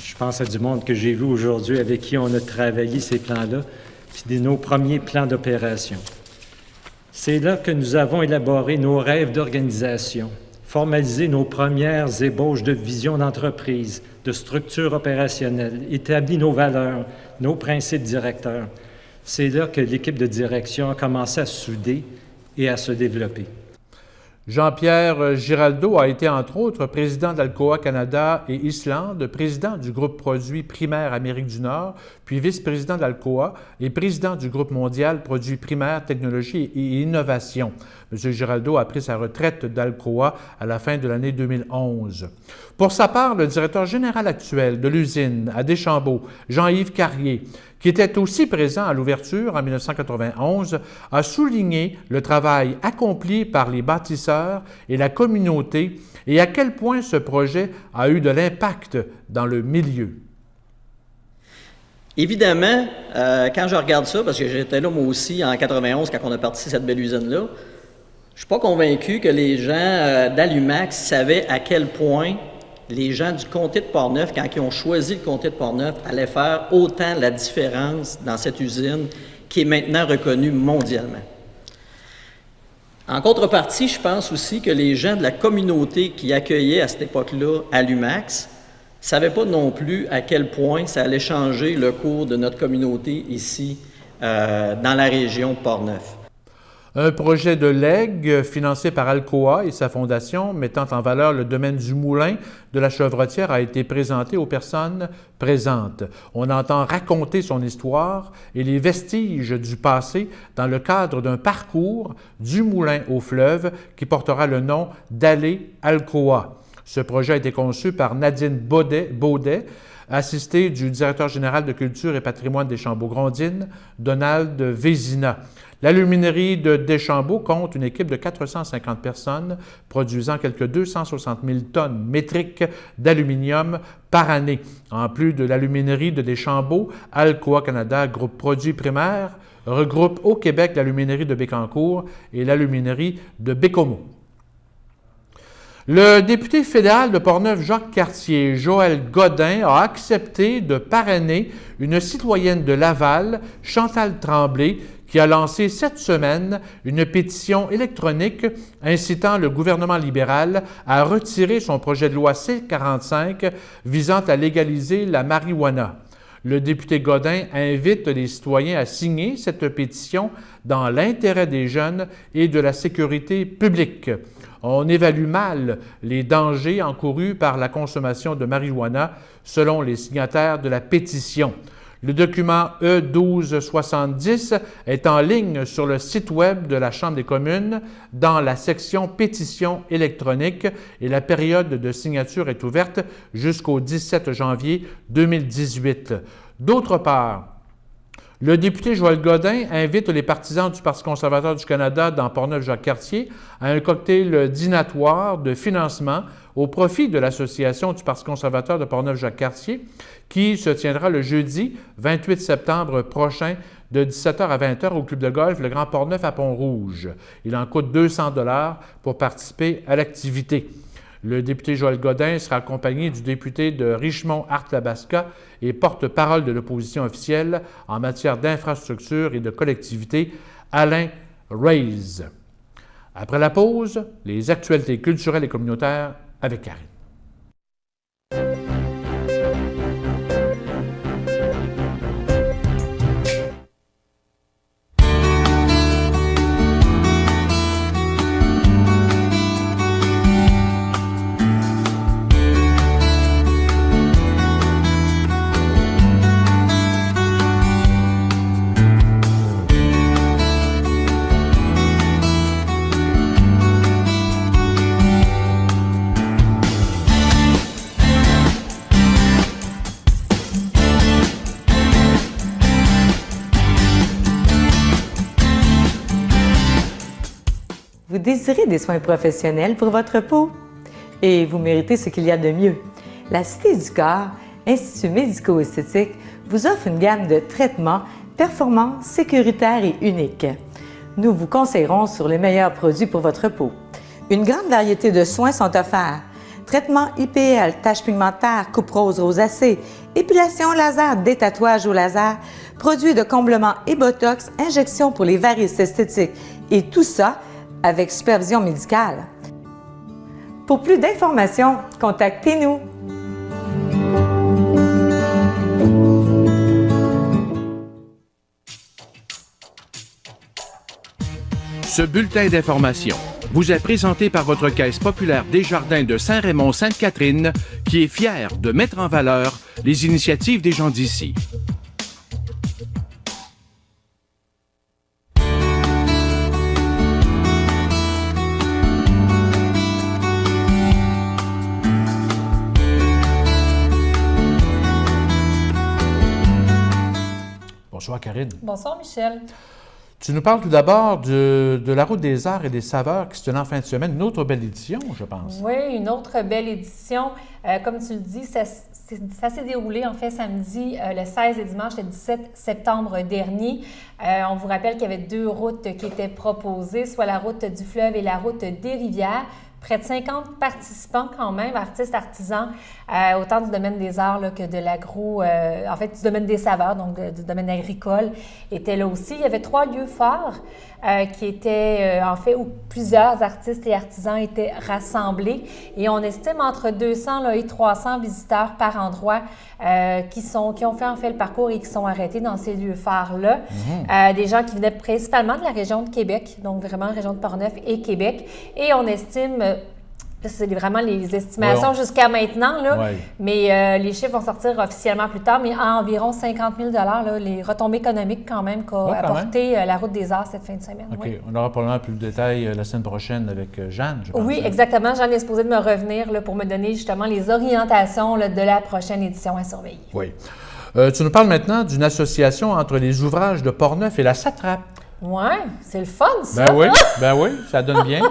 Je pense à du monde que j'ai vu aujourd'hui avec qui on a travaillé ces plans-là, puis nos premiers plans d'opération. C'est là que nous avons élaboré nos rêves d'organisation, formalisé nos premières ébauches de vision d'entreprise, de structure opérationnelle, établi nos valeurs, nos principes directeurs. C'est là que l'équipe de direction a commencé à se souder et à se développer. Jean-Pierre Giraldo a été, entre autres, président d'Alcoa Canada et Islande, président du groupe Produits primaires Amérique du Nord, puis vice-président d'Alcoa et président du groupe mondial Produits primaires, technologie et innovation. M. Giraldo a pris sa retraite d'Alcoa à la fin de l'année 2011. Pour sa part, le directeur général actuel de l'usine à Deschambault, Jean-Yves Carrier, qui était aussi présent à l'ouverture en 1991, a souligné le travail accompli par les bâtisseurs et la communauté et à quel point ce projet a eu de l'impact dans le milieu. Évidemment, quand je regarde ça, parce que j'étais là moi aussi en 91 quand on a parti cette belle usine-là, je ne suis pas convaincu que les gens d'Alumax savaient à quel point les gens du comté de Portneuf, quand ils ont choisi le comté de Portneuf, allaient faire autant la différence dans cette usine qui est maintenant reconnue mondialement. En contrepartie, je pense aussi que les gens de la communauté qui accueillaient à cette époque-là Alumax ne savaient pas non plus à quel point ça allait changer le cours de notre communauté ici, dans la région de Portneuf. Un projet de legs financé par Alcoa et sa fondation mettant en valeur le domaine du moulin de la Chevrotière a été présenté aux personnes présentes. On entend raconter son histoire et les vestiges du passé dans le cadre d'un parcours du moulin au fleuve qui portera le nom d'Allée Alcoa. Ce projet a été conçu par Nadine Baudet, assistée du directeur général de Culture et Patrimoine Deschambault-Grondines, Donald Vézina. L'aluminerie de Deschambault compte une équipe de 450 personnes produisant quelques 260 000 tonnes métriques d'aluminium par année. En plus de l'aluminerie de Deschambault, Alcoa Canada, groupe Produits primaires, regroupe au Québec l'aluminerie de Bécancour et l'aluminerie de Bécomo. Le député fédéral de Portneuf, Jacques Cartier, Joël Godin, a accepté de parrainer une citoyenne de Laval, Chantal Tremblay, qui a lancé cette semaine une pétition électronique incitant le gouvernement libéral à retirer son projet de loi C-45 visant à légaliser la marijuana. Le député Godin invite les citoyens à signer cette pétition dans l'intérêt des jeunes et de la sécurité publique. On évalue mal les dangers encourus par la consommation de marijuana selon les signataires de la pétition. Le document E-1270 est en ligne sur le site web de la Chambre des communes dans la section pétition électronique et la période de signature est ouverte jusqu'au 17 janvier 2018. D'autre part, le député Joël Godin invite les partisans du Parti conservateur du Canada dans Portneuf-Jacques-Cartier à un cocktail dînatoire de financement au profit de l'Association du Parti conservateur de Portneuf-Jacques-Cartier qui se tiendra le jeudi 28 septembre prochain de 17h à 20h au club de golf Le Grand Portneuf à Pont-Rouge. Il en coûte 200 $ pour participer à l'activité. Le député Joël Godin sera accompagné du député de Richmond-Arthabasca et porte-parole de l'opposition officielle en matière d'infrastructure et de collectivité, Alain Reyes. Après la pause, les actualités culturelles et communautaires avec Karine. Vous désirez des soins professionnels pour votre peau? Et vous méritez ce qu'il y a de mieux. La Cité du Corps, Institut médico-esthétique, vous offre une gamme de traitements performants, sécuritaires et uniques. Nous vous conseillerons sur les meilleurs produits pour votre peau. Une grande variété de soins sont offerts. Traitements IPL, taches pigmentaires, coupe rose, rosacée, épilation laser, détatouage au laser, produits de comblement et botox, injections pour les varices esthétiques et tout ça avec supervision médicale. Pour plus d'informations, contactez-nous. Ce bulletin d'information vous est présenté par votre Caisse populaire Desjardins de Saint-Raymond-Sainte-Catherine, qui est fière de mettre en valeur les initiatives des gens d'ici. Bonsoir, Karine. Bonsoir, Michel. Tu nous parles tout d'abord de la Route des arts et des saveurs qui se tenait en fin de semaine. Une autre belle édition, je pense. Oui, une autre belle édition. Comme tu le dis, ça s'est déroulé en fait samedi, le 16 et dimanche le 17 septembre dernier. On vous rappelle qu'il y avait 2 routes qui étaient proposées, soit la route du fleuve et la route des rivières. Près de 50 participants quand même, artistes, artisans, autant du domaine des arts là, que de l'agro, en fait du domaine des saveurs, donc du domaine agricole, étaient là aussi. Il y avait 3 lieux forts qui étaient en fait où plusieurs artistes et artisans étaient rassemblés et on estime entre 200 là, et 300 visiteurs par endroit qui ont fait en fait le parcours et qui sont arrêtés dans ces lieux forts-là. Des gens qui venaient principalement de la région de Québec, donc vraiment région de Portneuf et Québec. Et on estime, c'est vraiment les estimations jusqu'à maintenant, là, mais les chiffres vont sortir officiellement plus tard, mais à environ 50 000 là, les retombées économiques quand même qu'a apporté la Route des Arts cette fin de semaine. OK. On aura probablement plus de détails la semaine prochaine avec Jeanne, je pense. Oui, exactement. Jeanne est supposée de me revenir là, pour me donner justement les orientations là, de la prochaine édition à surveiller. Oui. Tu nous parles maintenant d'une association entre les ouvrages de Portneuf et la Satrape. Oui, c'est le fun, ça! Ben oui, ça donne bien.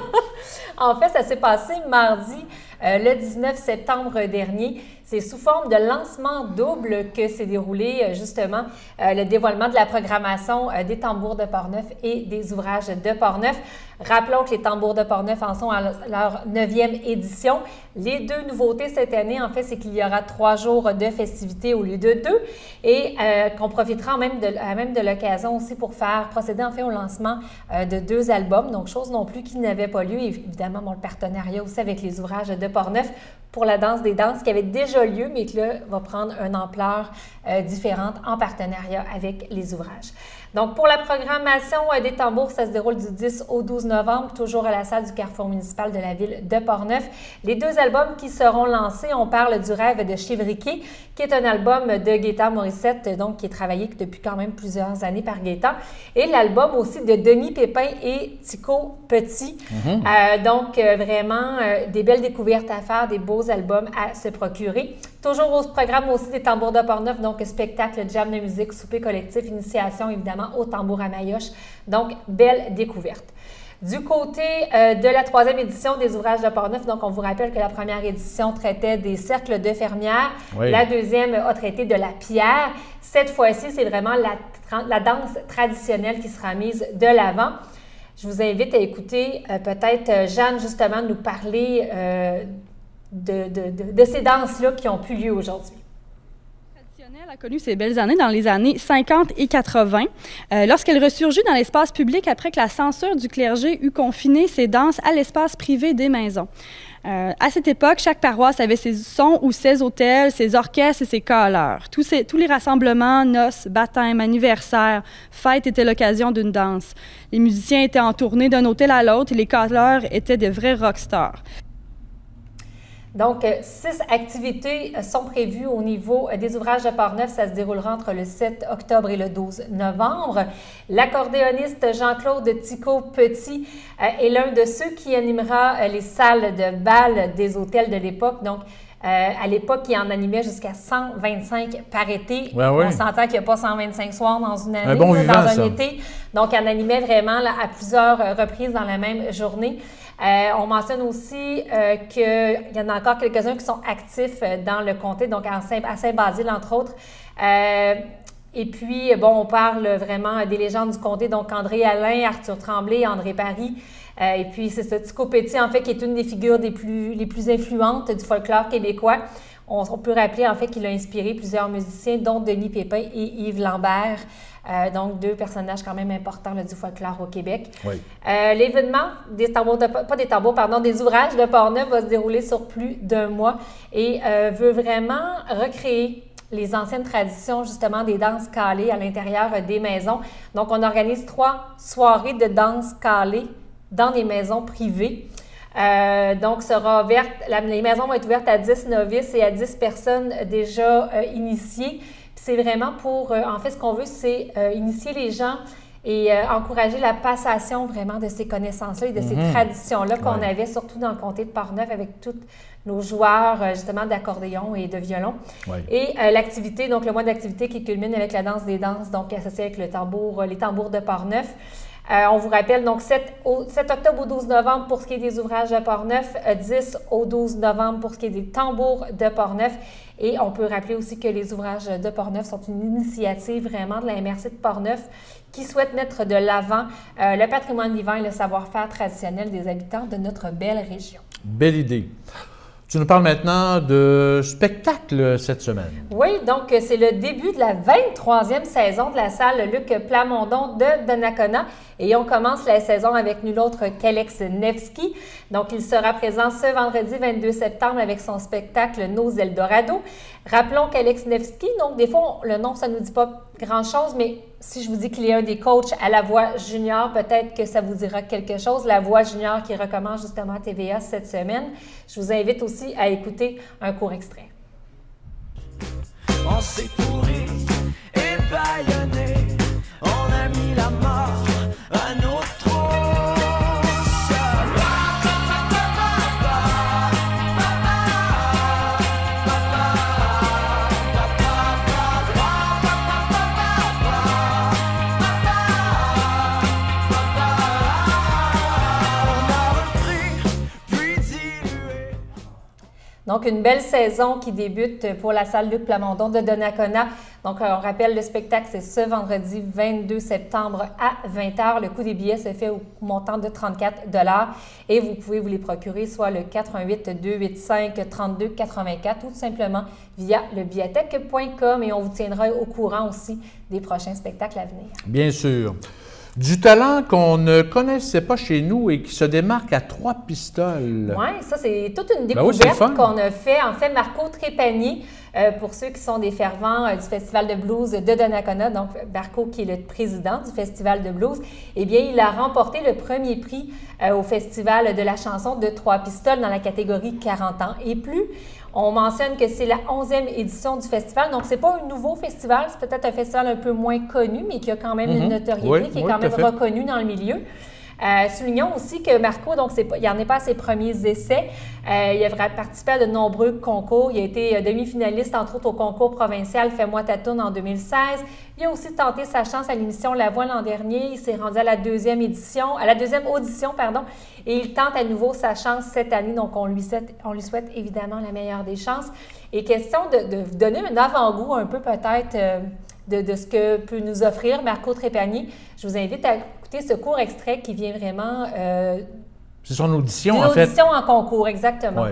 En fait, ça s'est passé mardi, le 19 septembre dernier. C'est sous forme de lancement double que s'est déroulé justement le dévoilement de la programmation des tambours de Portneuf et des ouvrages de Portneuf. Rappelons que les tambours de Portneuf en sont à leur 9e édition. Les 2 nouveautés cette année, en fait, c'est qu'il y aura 3 jours de festivités au lieu de 2 et qu'on profitera même de l'occasion aussi pour procéder en fait au lancement de 2 albums, donc chose non plus qui n'avait pas lieu. Et évidemment, le partenariat aussi avec les ouvrages de Portneuf pour la danse des danses qui avait déjà lieu, mais qui là va prendre une ampleur différente en partenariat avec les ouvrages. Donc, pour la programmation des tambours, ça se déroule du 10 au 12 novembre, toujours à la salle du Carrefour municipal de la ville de Portneuf. Les 2 albums qui seront lancés, on parle du Rêve de Chivriquet, qui est un album de Gaétan Morissette, donc qui est travaillé depuis quand même plusieurs années par Gaétan, et l'album aussi de Denis Pépin et Tico Petit. Donc, vraiment, des belles découvertes à faire, des beaux albums à se procurer. Toujours au programme aussi des tambours de Portneuf, donc spectacle, jam de musique, souper collectif, initiation évidemment au tambour à Mayoche. Donc, belle découverte. Du côté de la 3e édition des ouvrages de Portneuf, donc on vous rappelle que la première édition traitait des cercles de fermières. Oui. La 2e a traité de la pierre. Cette fois-ci, c'est vraiment la danse traditionnelle qui sera mise de l'avant. Je vous invite à écouter peut-être Jeanne justement nous parler de ces danses-là qui ont pu lieu aujourd'hui. A connu ses belles années dans les années 50 et 80, lorsqu'elle ressurgit dans l'espace public après que la censure du clergé eut confiné ses danses à l'espace privé des maisons. À cette époque, chaque paroisse avait son ou ses hôtels, ses orchestres et ses chœurs. Tous les rassemblements, noces, baptêmes, anniversaires, fêtes étaient l'occasion d'une danse. Les musiciens étaient en tournée d'un hôtel à l'autre et les chœurs étaient de vrais rockstars. Donc, 6 activités sont prévues au niveau des ouvrages de Portneuf. Ça se déroulera entre le 7 octobre et le 12 novembre. L'accordéoniste Jean-Claude Tico Petit est l'un de ceux qui animera les salles de bal des hôtels de l'époque. Donc, À l'époque, il en animait jusqu'à 125 par été. Ouais, ouais. On s'entend qu'il n'y a pas 125 soirs dans une année, Un bon vivant, dans un ça. été. Donc, il en animait vraiment là, à plusieurs reprises dans la même journée. On mentionne aussi qu'il y en a encore quelques-uns qui sont actifs dans le comté, donc à Saint-Basile, entre autres. Et puis, bon, on parle vraiment des légendes du comté, donc André Alain, Arthur Tremblay, André Paris. Et puis, c'est ce Tico Petit, en fait, qui est une des figures les plus influentes du folklore québécois. On peut rappeler, en fait, qu'il a inspiré plusieurs musiciens, dont Denis Pépin et Yves Lambert. Donc, deux personnages quand même importants là, du folklore au Québec. Oui. L'événement des ouvrages de Portneuf va se dérouler sur plus d'un mois et veut vraiment recréer les anciennes traditions, justement, des danses calées à l'intérieur des maisons. Donc, on organise 3 soirées de danse calée dans des maisons privées. Donc, les maisons vont être ouvertes à 10 novices et à 10 personnes déjà initiées. C'est vraiment pour, en fait, ce qu'on veut, c'est initier les gens et encourager la passation vraiment de ces connaissances-là et de ces traditions-là qu'on avait, surtout dans le comté de Portneuf, avec tous nos joueurs, justement, d'accordéon et de violon. Ouais. Et l'activité, donc le mois d'activité qui culmine avec la danse des danses, donc associée avec les tambours de Portneuf. On vous rappelle, donc, 7 octobre au 12 novembre pour ce qui est des ouvrages de Portneuf, 10 au 12 novembre pour ce qui est des tambours de Portneuf. Et on peut rappeler aussi que les ouvrages de Portneuf sont une initiative vraiment de la MRC de Portneuf qui souhaite mettre de l'avant le patrimoine vivant et le savoir-faire traditionnel des habitants de notre belle région. Belle idée. Tu nous parles maintenant de spectacle cette semaine. Oui, donc c'est le début de la 23e saison de la salle Luc Plamondon de Donnacona. Et on commence la saison avec nul autre qu'Alex Nevsky. Donc, il sera présent ce vendredi 22 septembre avec son spectacle Nos Eldorado. Rappelons qu'Alex Nevsky, donc des fois, le nom, ça ne nous dit pas grand-chose, mais si je vous dis qu'il est un des coachs à La Voix Junior, peut-être que ça vous dira quelque chose. La Voix Junior qui recommence justement à TVA cette semaine. Je vous invite aussi à écouter un court extrait. On s'est pourri et bâillonné, on a mis la mort à nos trousses. Donc, une belle saison qui débute pour la salle Luc Plamondon de Donnacona. Donc, on rappelle, le spectacle, c'est ce vendredi 22 septembre à 20h. Le coût des billets se fait au montant de 34 $ et vous pouvez vous les procurer soit le 418-285-3284 ou tout simplement via lebiatech.com et on vous tiendra au courant aussi des prochains spectacles à venir. Bien sûr. Du talent qu'on ne connaissait pas chez nous et qui se démarque à 3 pistoles. Oui, ça, c'est toute une découverte qu'on a fait. En fait, Marco Trépanier, pour ceux qui sont des fervents du Festival de blues de Donnacona, donc Marco qui est le président du Festival de blues, eh bien, il a remporté le premier prix au Festival de la chanson de 3 pistoles dans la catégorie 40 ans et plus. On mentionne que c'est la 11e édition du festival, donc c'est pas un nouveau festival, c'est peut-être un festival un peu moins connu, mais qui a quand même une notoriété, qui est quand même reconnu dans le milieu. Soulignons aussi que Marco, donc il n'en est pas à ses premiers essais. Il a participé à de nombreux concours. Il a été demi-finaliste, entre autres, au concours provincial Fais-moi ta toune en 2016. Il a aussi tenté sa chance à l'émission La Voix l'an dernier. Il s'est rendu à la deuxième audition, et il tente à nouveau sa chance cette année. Donc, on lui souhaite évidemment la meilleure des chances. Et question de vous donner un avant-goût un peu peut-être de ce que peut nous offrir Marco Trépanier. Je vous invite à écouter ce court extrait qui vient vraiment... c'est son audition, en fait. Audition en concours, exactement. Oui.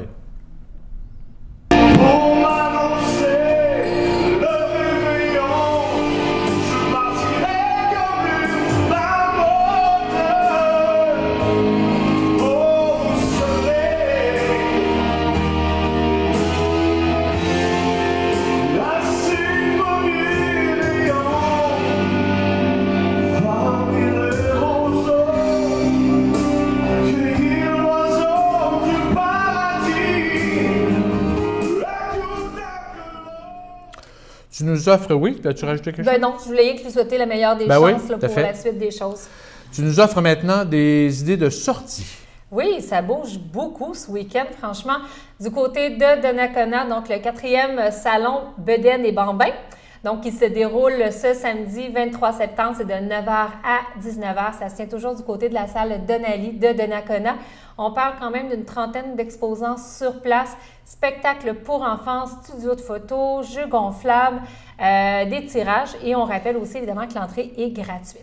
Tu nous offres, oui, as-tu rajouté quelque chose? Non, je voulais que tu souhaitais la meilleure des chances pour la suite des choses. Tu nous offres maintenant des idées de sortie. Oui, ça bouge beaucoup ce week-end, franchement. Du côté de Donnacona, donc le 4e salon Bedaine et Bambin. Donc, il se déroule ce samedi 23 septembre, c'est de 9h à 19h. Ça se tient toujours du côté de la salle Donnelly de Donnacona. On parle quand même d'une trentaine d'exposants sur place, spectacles pour enfants, studios de photos, jeux gonflables, des tirages. Et on rappelle aussi évidemment que l'entrée est gratuite.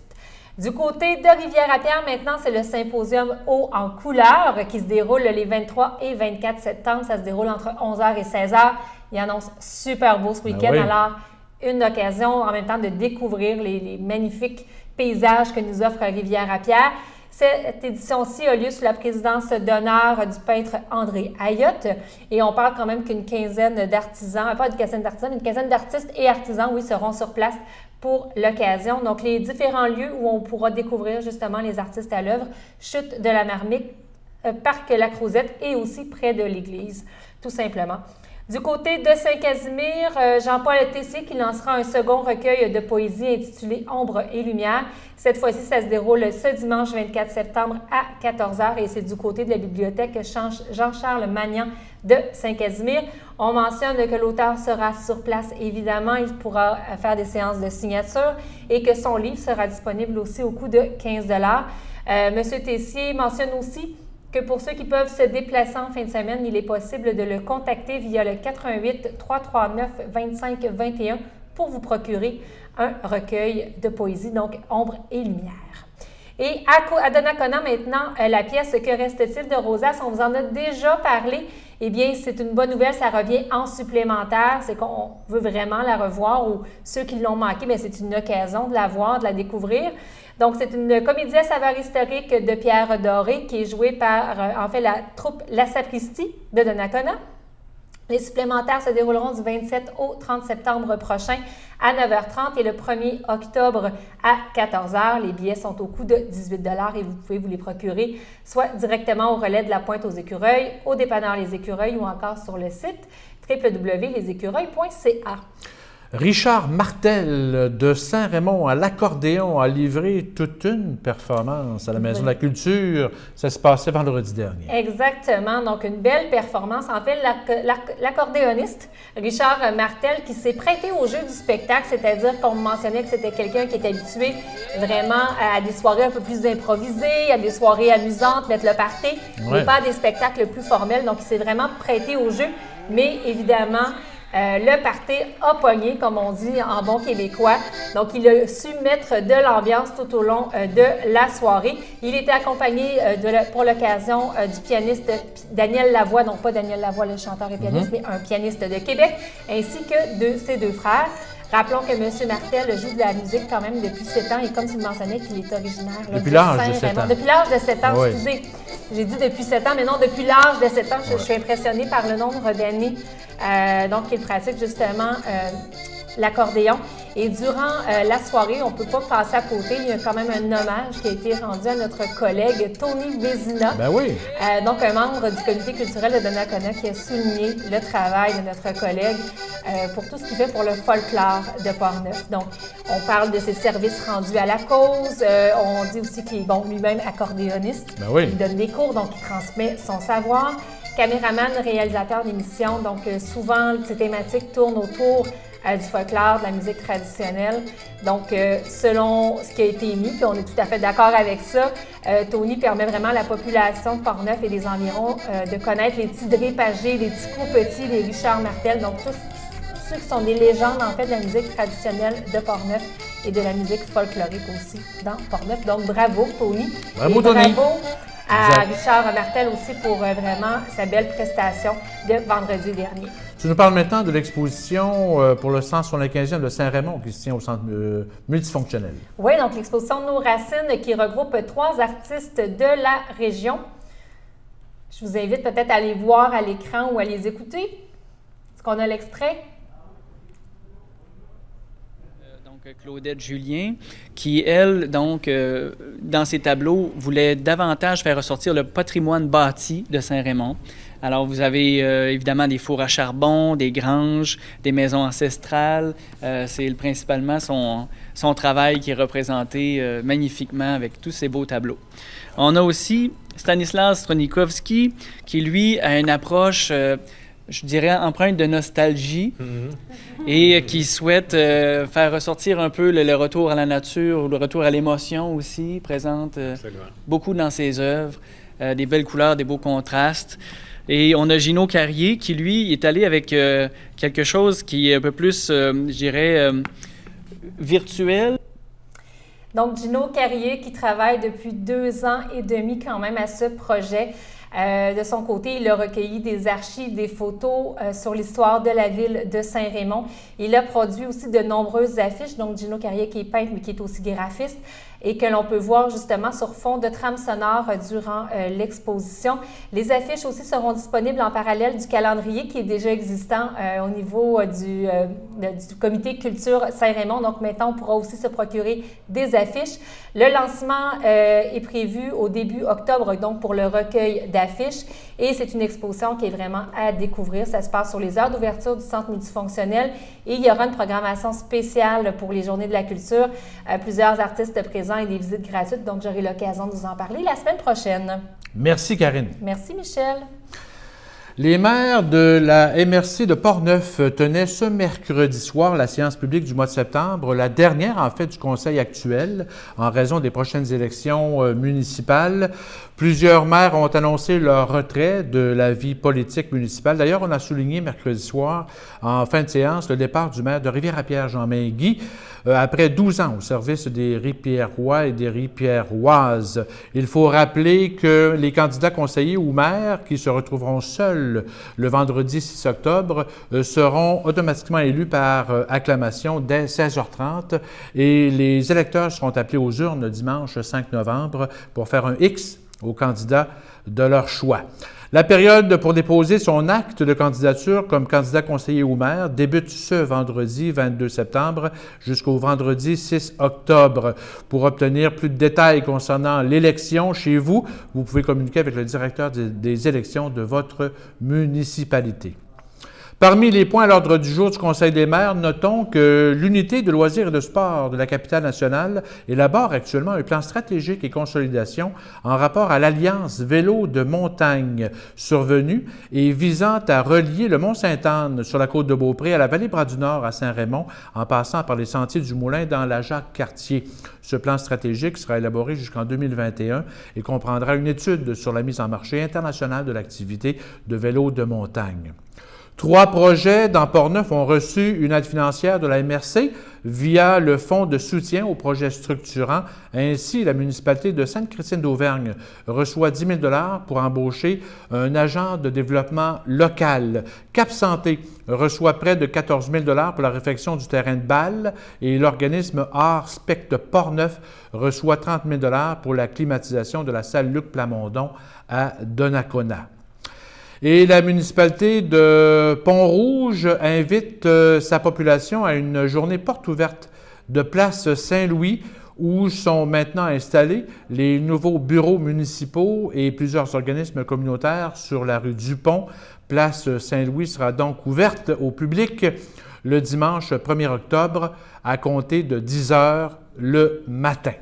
Du côté de Rivière-à-Pierre, maintenant, c'est le symposium Eau en couleur qui se déroule les 23 et 24 septembre. Ça se déroule entre 11h et 16h. Il annonce super beau ce week-end. Ben oui. Alors, une occasion en même temps de découvrir les magnifiques paysages que nous offre Rivière-à-Pierre. Cette édition-ci a lieu sous la présidence d'honneur du peintre André Ayotte. Et on parle quand même qu'une quinzaine d'artisans, pas une quinzaine d'artisans, mais une quinzaine d'artistes et artisans, oui, seront sur place pour l'occasion. Donc, les différents lieux où on pourra découvrir justement les artistes à l'œuvre, Chute de la Marmite, Parc La Crozette et aussi près de l'église, tout simplement. Du côté de Saint-Casimir, Jean-Paul Tessier qui lancera un second recueil de poésie intitulé « Ombre et lumière ». Cette fois-ci, ça se déroule ce dimanche 24 septembre à 14h et c'est du côté de la bibliothèque Jean-Charles Magnan de Saint-Casimir. On mentionne que l'auteur sera sur place, évidemment, il pourra faire des séances de signature et que son livre sera disponible aussi au coût de 15 $. Monsieur Tessier mentionne aussi que pour ceux qui peuvent se déplacer en fin de semaine, il est possible de le contacter via le 88 339 25 21 pour vous procurer un recueil de poésie, donc Ombre et lumière. Et à Donnacona maintenant, la pièce « Que reste-t-il de Rosace », on vous en a déjà parlé. Eh bien, c'est une bonne nouvelle, ça revient en supplémentaire, c'est qu'on veut vraiment la revoir ou ceux qui l'ont manqué, bien, c'est une occasion de la voir, de la découvrir. Donc, c'est une comédie à saveur historique de Pierre Doré qui est jouée par, en fait, la troupe La Sapristie de Donnacona. Les supplémentaires se dérouleront du 27 au 30 septembre prochain à 9h30 et le 1er octobre à 14h. Les billets sont au coût de 18 $ et vous pouvez vous les procurer soit directement au relais de la Pointe aux Écureuils, au dépanneur Les Écureuils ou encore sur le site www.lesécureuils.ca. Richard Martel de Saint-Raymond à l'accordéon a livré toute une performance à la Maison de la Culture. Ça se passait vendredi dernier. Exactement. Donc, une belle performance. En fait, l'accordéoniste Richard Martel qui s'est prêté au jeu du spectacle, c'est-à-dire qu'on mentionnait que c'était quelqu'un qui est habitué vraiment à des soirées un peu plus improvisées, à des soirées amusantes, mettre le party, mais pas à des spectacles plus formels. Donc, il s'est vraiment prêté au jeu, mais évidemment, le party a pogné, comme on dit en bon québécois. Donc, il a su mettre de l'ambiance tout au long de la soirée. Il était accompagné pour l'occasion du pianiste Daniel Lavoie, donc pas Daniel Lavoie, le chanteur et pianiste, mais un pianiste de Québec, ainsi que de ses deux frères. Rappelons que M. Martel joue de la musique quand même depuis 7 ans et comme tu le mentionnais, qu'il est originaire depuis l'âge de 7 ans. Depuis l'âge de 7 ans, oui. Excusez. J'ai dit depuis 7 ans, mais non, depuis l'âge de 7 ans, je suis impressionnée par le nombre d'années donc qu'il pratique justement l'accordéon. Et durant la soirée, on ne peut pas passer à côté. Il y a quand même un hommage qui a été rendu à notre collègue Tony Vézina. Ben oui. Donc, un membre du comité culturel de Donnacona qui a souligné le travail de notre collègue pour tout ce qu'il fait pour le folklore de Portneuf. Donc, on parle de ses services rendus à la cause. On dit aussi qu'il est lui-même accordéoniste. Ben oui. Il donne des cours, donc il transmet son savoir. Caméraman, réalisateur d'émissions. Donc, souvent, ces thématiques tournent autour du folklore, de la musique traditionnelle. Donc, selon ce qui a été émis, puis on est tout à fait d'accord avec ça, Tony permet vraiment à la population de Portneuf et des environs de connaître les petits Dré Pagé, les petits Coups-Petits, les Richard Martel, donc tous ceux qui sont des légendes en fait de la musique traditionnelle de Portneuf et de la musique folklorique aussi dans Portneuf. Donc, bravo Tony. Bravo et Tony. Bravo à Richard Martel aussi pour vraiment sa belle prestation de vendredi dernier. Tu nous parles maintenant de l'exposition pour le 175e de Saint-Raymond qui se tient au centre multifonctionnel. Oui, donc l'exposition de nos racines qui regroupe 3 artistes de la région. Je vous invite peut-être à les voir à l'écran ou à les écouter. Est-ce qu'on a l'extrait? Claudette Julien, qui, elle, donc, dans ses tableaux, voulait davantage faire ressortir le patrimoine bâti de Saint-Raymond. Alors, vous avez évidemment des fours à charbon, des granges, des maisons ancestrales. C'est principalement son travail qui est représenté magnifiquement avec tous ces beaux tableaux. On a aussi Stanislas Stronikowski, qui, lui, a une approche, je dirais, empreinte de nostalgie et qui souhaite faire ressortir un peu le retour à la nature ou le retour à l'émotion aussi, présente beaucoup dans ses œuvres, des belles couleurs, des beaux contrastes. Et on a Gino Carrier qui, lui, est allé avec quelque chose qui est un peu plus, je dirais, virtuel. Donc, Gino Carrier qui travaille depuis 2 ans et demi quand même à ce projet. De son côté, il a recueilli des archives, des photos sur l'histoire de la ville de Saint-Raymond. Il a produit aussi de nombreuses affiches. Donc, Gino Carrier qui est peintre, mais qui est aussi graphiste et que l'on peut voir justement sur fond de trame sonore durant l'exposition. Les affiches aussi seront disponibles en parallèle du calendrier qui est déjà existant au niveau du comité culture Saint-Raymond. Donc maintenant, on pourra aussi se procurer des affiches. Le lancement est prévu au début octobre, donc pour le recueil d'affiches. Et c'est une exposition qui est vraiment à découvrir. Ça se passe sur les heures d'ouverture du centre multifonctionnel et il y aura une programmation spéciale pour les Journées de la culture. Plusieurs artistes présents et des visites gratuites. Donc, j'aurai l'occasion de vous en parler la semaine prochaine. Merci, Karine. Merci, Michel. Les maires de la MRC de Portneuf tenaient ce mercredi soir la séance publique du mois de septembre, la dernière en fait du conseil actuel en raison des prochaines élections municipales. Plusieurs maires ont annoncé leur retrait de la vie politique municipale. D'ailleurs, on a souligné mercredi soir, en fin de séance, le départ du maire de Rivière-à-Pierre, Jean-Main Guy, après 12 ans au service des Ripierrois et des Ripierroises. Il faut rappeler que les candidats conseillers ou maires qui se retrouveront seuls le vendredi 6 octobre seront automatiquement élus par acclamation dès 16h30 et les électeurs seront appelés aux urnes dimanche 5 novembre pour faire un X aux candidats de leur choix. La période pour déposer son acte de candidature comme candidat conseiller ou maire débute ce vendredi 22 septembre jusqu'au vendredi 6 octobre. Pour obtenir plus de détails concernant l'élection chez vous, vous pouvez communiquer avec le directeur des élections de votre municipalité. Parmi les points à l'ordre du jour du Conseil des maires, notons que l'Unité de loisirs et de sport de la capitale nationale élabore actuellement un plan stratégique et consolidation en rapport à l'Alliance vélo de montagne survenue et visant à relier le Mont-Sainte-Anne sur la côte de Beaupré à la Vallée-Bras-du-Nord à Saint-Raymond en passant par les sentiers du Moulin dans la Jacques-Cartier. Ce plan stratégique sera élaboré jusqu'en 2021 et comprendra une étude sur la mise en marché internationale de l'activité de vélo de montagne. 3 projets dans Portneuf ont reçu une aide financière de la MRC via le Fonds de soutien aux projets structurants. Ainsi, la municipalité de Sainte-Christine d'Auvergne reçoit 10 000 $ pour embaucher un agent de développement local. Cap Santé reçoit près de 14 000 $ pour la réfection du terrain de balle et l'organisme Art Spectre Portneuf reçoit 30 000 $ pour la climatisation de la salle Luc Plamondon à Donnacona. Et la municipalité de Pont-Rouge invite sa population à une journée porte ouverte de place Saint-Louis où sont maintenant installés les nouveaux bureaux municipaux et plusieurs organismes communautaires sur la rue Dupont. Place Saint-Louis sera donc ouverte au public le dimanche 1er octobre à compter de 10 h le matin.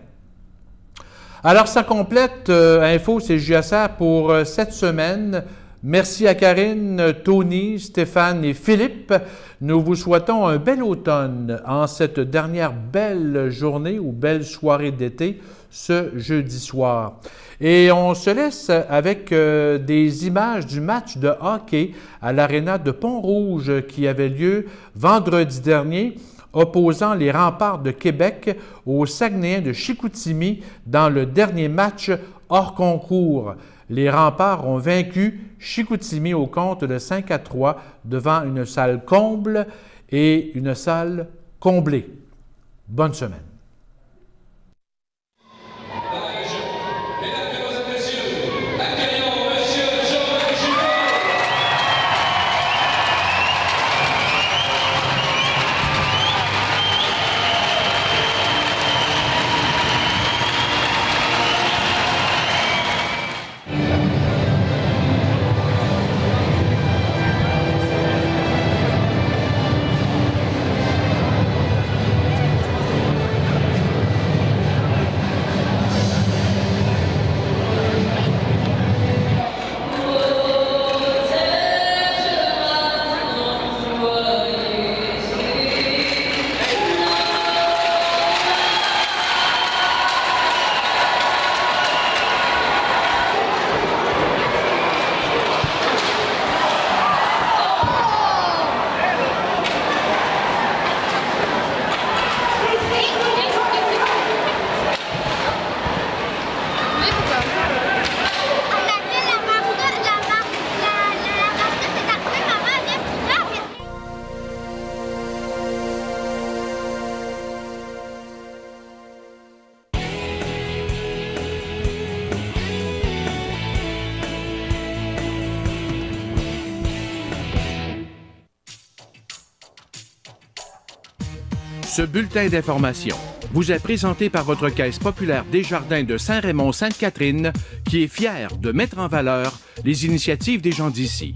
Alors, ça complète Info CJSR pour cette semaine. Merci à Karine, Tony, Stéphane et Philippe. Nous vous souhaitons un bel automne en cette dernière belle journée ou belle soirée d'été ce jeudi soir. Et on se laisse avec des images du match de hockey à l'aréna de Pont-Rouge qui avait lieu vendredi dernier, opposant les Remparts de Québec aux Saguenayens de Chicoutimi dans le dernier match hors concours. Les Remparts ont vaincu Chicoutimi au compte de 5-3 devant une salle comble et une salle comblée. Bonne semaine. Ce bulletin d'information vous est présenté par votre Caisse populaire Desjardins de Saint-Raymond-Sainte-Catherine, qui est fière de mettre en valeur les initiatives des gens d'ici.